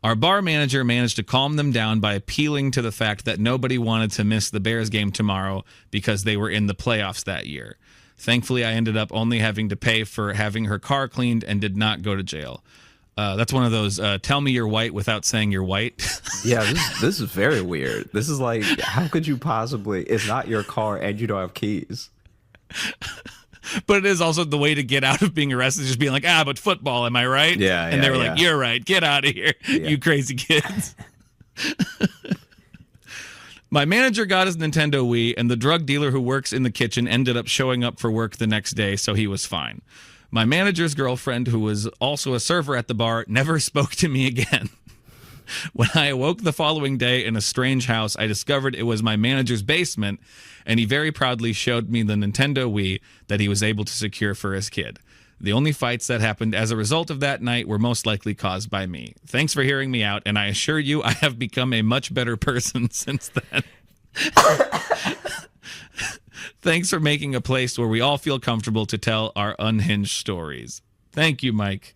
Our bar manager managed to calm them down by appealing to the fact that nobody wanted to miss the Bears game tomorrow because they were in the playoffs that year. Thankfully, I ended up only having to pay for having her car cleaned and did not go to jail. That's one of those tell me you're white without saying you're white. Yeah, this is very weird. This is like, how could you possibly, it's not your car and you don't have keys. But it is also the way to get out of being arrested, just being like, but football, am I right? Yeah. And they were like, you're right, get out of here, you crazy kids. My manager got his Nintendo Wii, and the drug dealer who works in the kitchen ended up showing up for work the next day, so he was fine. My manager's girlfriend, who was also a server at the bar, never spoke to me again. When I awoke the following day in a strange house, I discovered it was my manager's basement, and he very proudly showed me the Nintendo Wii that he was able to secure for his kid. The only fights that happened as a result of that night were most likely caused by me. Thanks for hearing me out, and I assure you I have become a much better person since then. Thanks for making a place where we all feel comfortable to tell our unhinged stories. Thank you, Mike.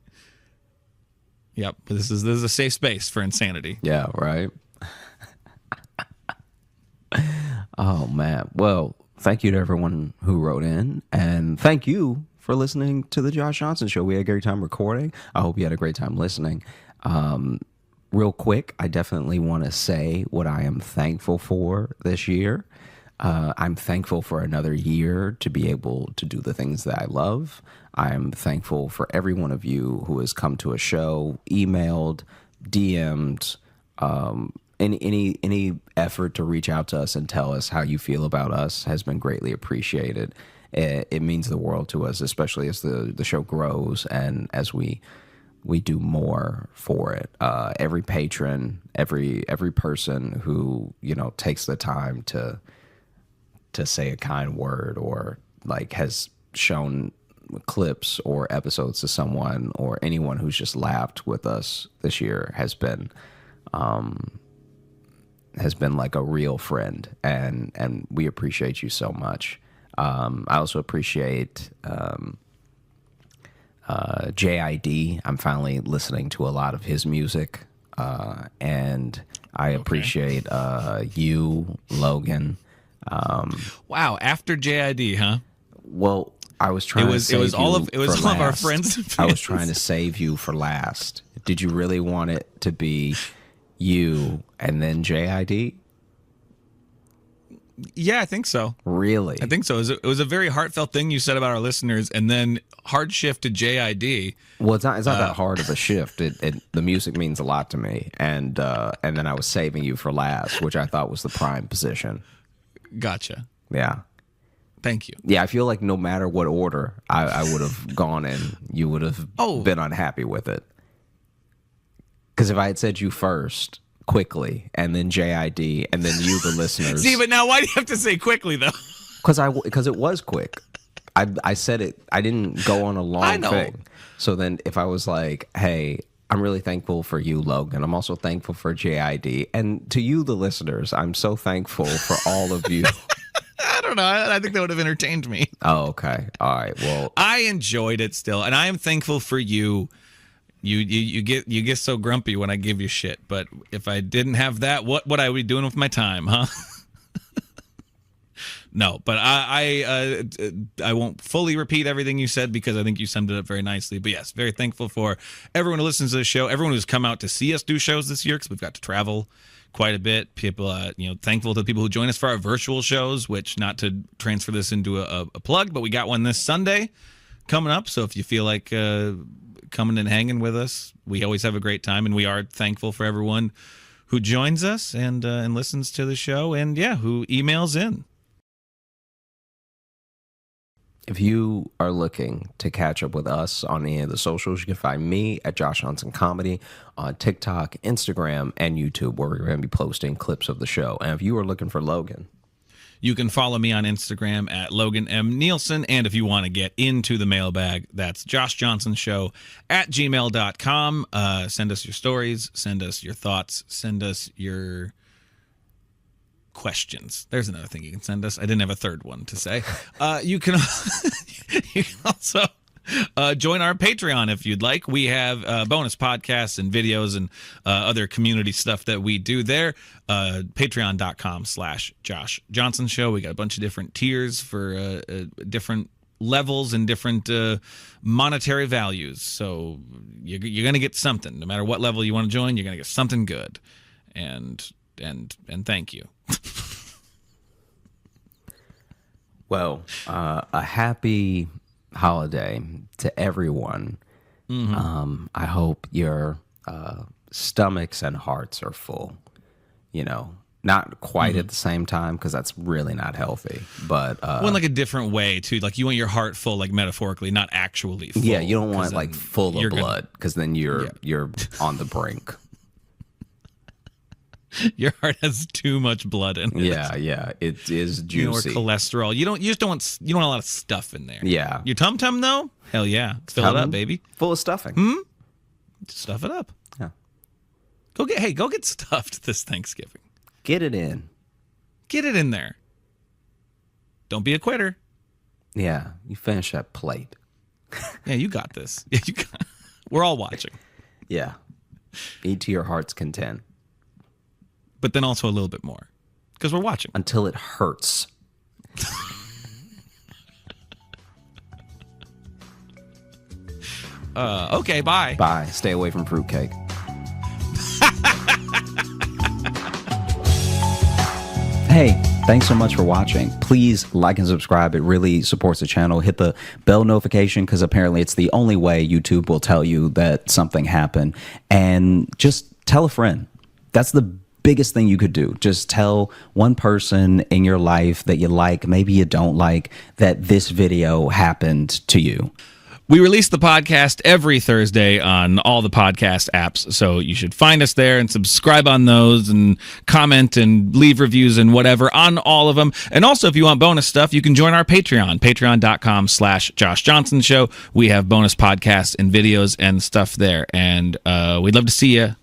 Yep, this is a safe space for insanity. Yeah, right. Oh, man. Well, thank you to everyone who wrote in, and thank you for listening to the Josh Johnson Show. We had a great time recording. I hope you had a great time listening. Real quick, I definitely want to say what I am thankful for this year. I'm thankful for another year to be able to do the things that I love. I'm thankful for every one of you who has come to a show, emailed, DM'd, any effort to reach out to us and tell us how you feel about us has been greatly appreciated. It means the world to us, especially as the show grows and as we do more for it. Every patron, every person who takes the time to say a kind word or like has shown clips or episodes to someone, or anyone who's just laughed with us this year has been like a real friend, and we appreciate you so much. I also appreciate JID. I'm finally listening to a lot of his music, and I appreciate you, Logan. Wow, after JID, huh? Well, I was trying to save all you of for our last. friends and fans. I was trying to save you for last. Did you really want it to be you and then JID? Yeah, I think so. Really? I think so. It was a very heartfelt thing you said about our listeners, and then hard shift to JID. Well, it's not that hard of a shift. The music means a lot to me, and then I was saving you for last, which I thought was the prime position. Gotcha. Yeah. Thank you. Yeah, I feel like no matter what order I would have gone in, you would have been unhappy with it. Because if I had said you first, quickly, and then JID, and then you, the listeners. See, but now why do you have to say quickly, though? Because it was quick. I said it. I didn't go on a long thing. So then if I was like, hey, I'm really thankful for you, Logan. I'm also thankful for JID. And to you, the listeners, I'm so thankful for all of you. I don't know. I think that would have entertained me. Oh, okay. All right. Well, I enjoyed it still, and I am thankful for you. You get so grumpy when I give you shit. But if I didn't have that, what would I be doing with my time, huh? No, but I won't fully repeat everything you said because I think you summed it up very nicely. But yes, very thankful for everyone who listens to the show, everyone who's come out to see us do shows this year because we've got to travel quite a bit. People, thankful to the people who join us for our virtual shows, which, not to transfer this into a plug, but we got one this Sunday coming up. So if you feel like coming and hanging with us, we always have a great time, and we are thankful for everyone who joins us and listens to the show, and who emails in. If you are looking to catch up with us on any of the socials, you can find me at Josh Johnson Comedy on TikTok, Instagram, and YouTube, where we're going to be posting clips of the show. And if you are looking for Logan, you can follow me on Instagram at Logan M. Nielsen. And if you want to get into the mailbag, that's joshjohnsonshow@gmail.com. Send us your stories, send us your thoughts, send us your questions. There's another thing you can send us. I didn't have a third one to say. You can also join our Patreon if you'd like. We have bonus podcasts and videos and other community stuff that we do there. Patreon.com/Josh Johnson Show. We got a bunch of different tiers for different levels and different monetary values. So you're going to get something. No matter what level you want to join, you're going to get something good. And thank you. Well, a happy holiday to everyone. I hope your stomachs and hearts are full. Not quite at the same time, because that's really not healthy. But in like a different way too. Like you want your heart full, like metaphorically, not actually full. Yeah, you don't want like full of blood, because then you're on the brink. Your heart has too much blood in it. Yeah, it is juicy. Or cholesterol. You don't want a lot of stuff in there. Yeah. Your tum tum though? Hell yeah. Fill it up, baby. Full of stuffing. Stuff it up. Yeah. Go get stuffed this Thanksgiving. Get it in. Get it in there. Don't be a quitter. Yeah, you finish that plate. Yeah, you got this. Yeah, we're all watching. Yeah. Eat to your heart's content. But then also a little bit more, because we're watching. Until it hurts. Okay, bye. Bye. Stay away from fruitcake. Hey, thanks so much for watching. Please like and subscribe. It really supports the channel. Hit the bell notification, because apparently it's the only way YouTube will tell you that something happened. And just tell a friend. That's the biggest thing you could do. Just tell one person in your life that you like, maybe you don't like, that this video happened to you. We release the podcast every Thursday on all the podcast apps, so you should find us there and subscribe on those and comment and leave reviews and whatever on all of them. And also, if you want bonus stuff, you can join our Patreon, patreon.com/Josh Johnson Show. We have bonus podcasts and videos and stuff there, and we'd love to see you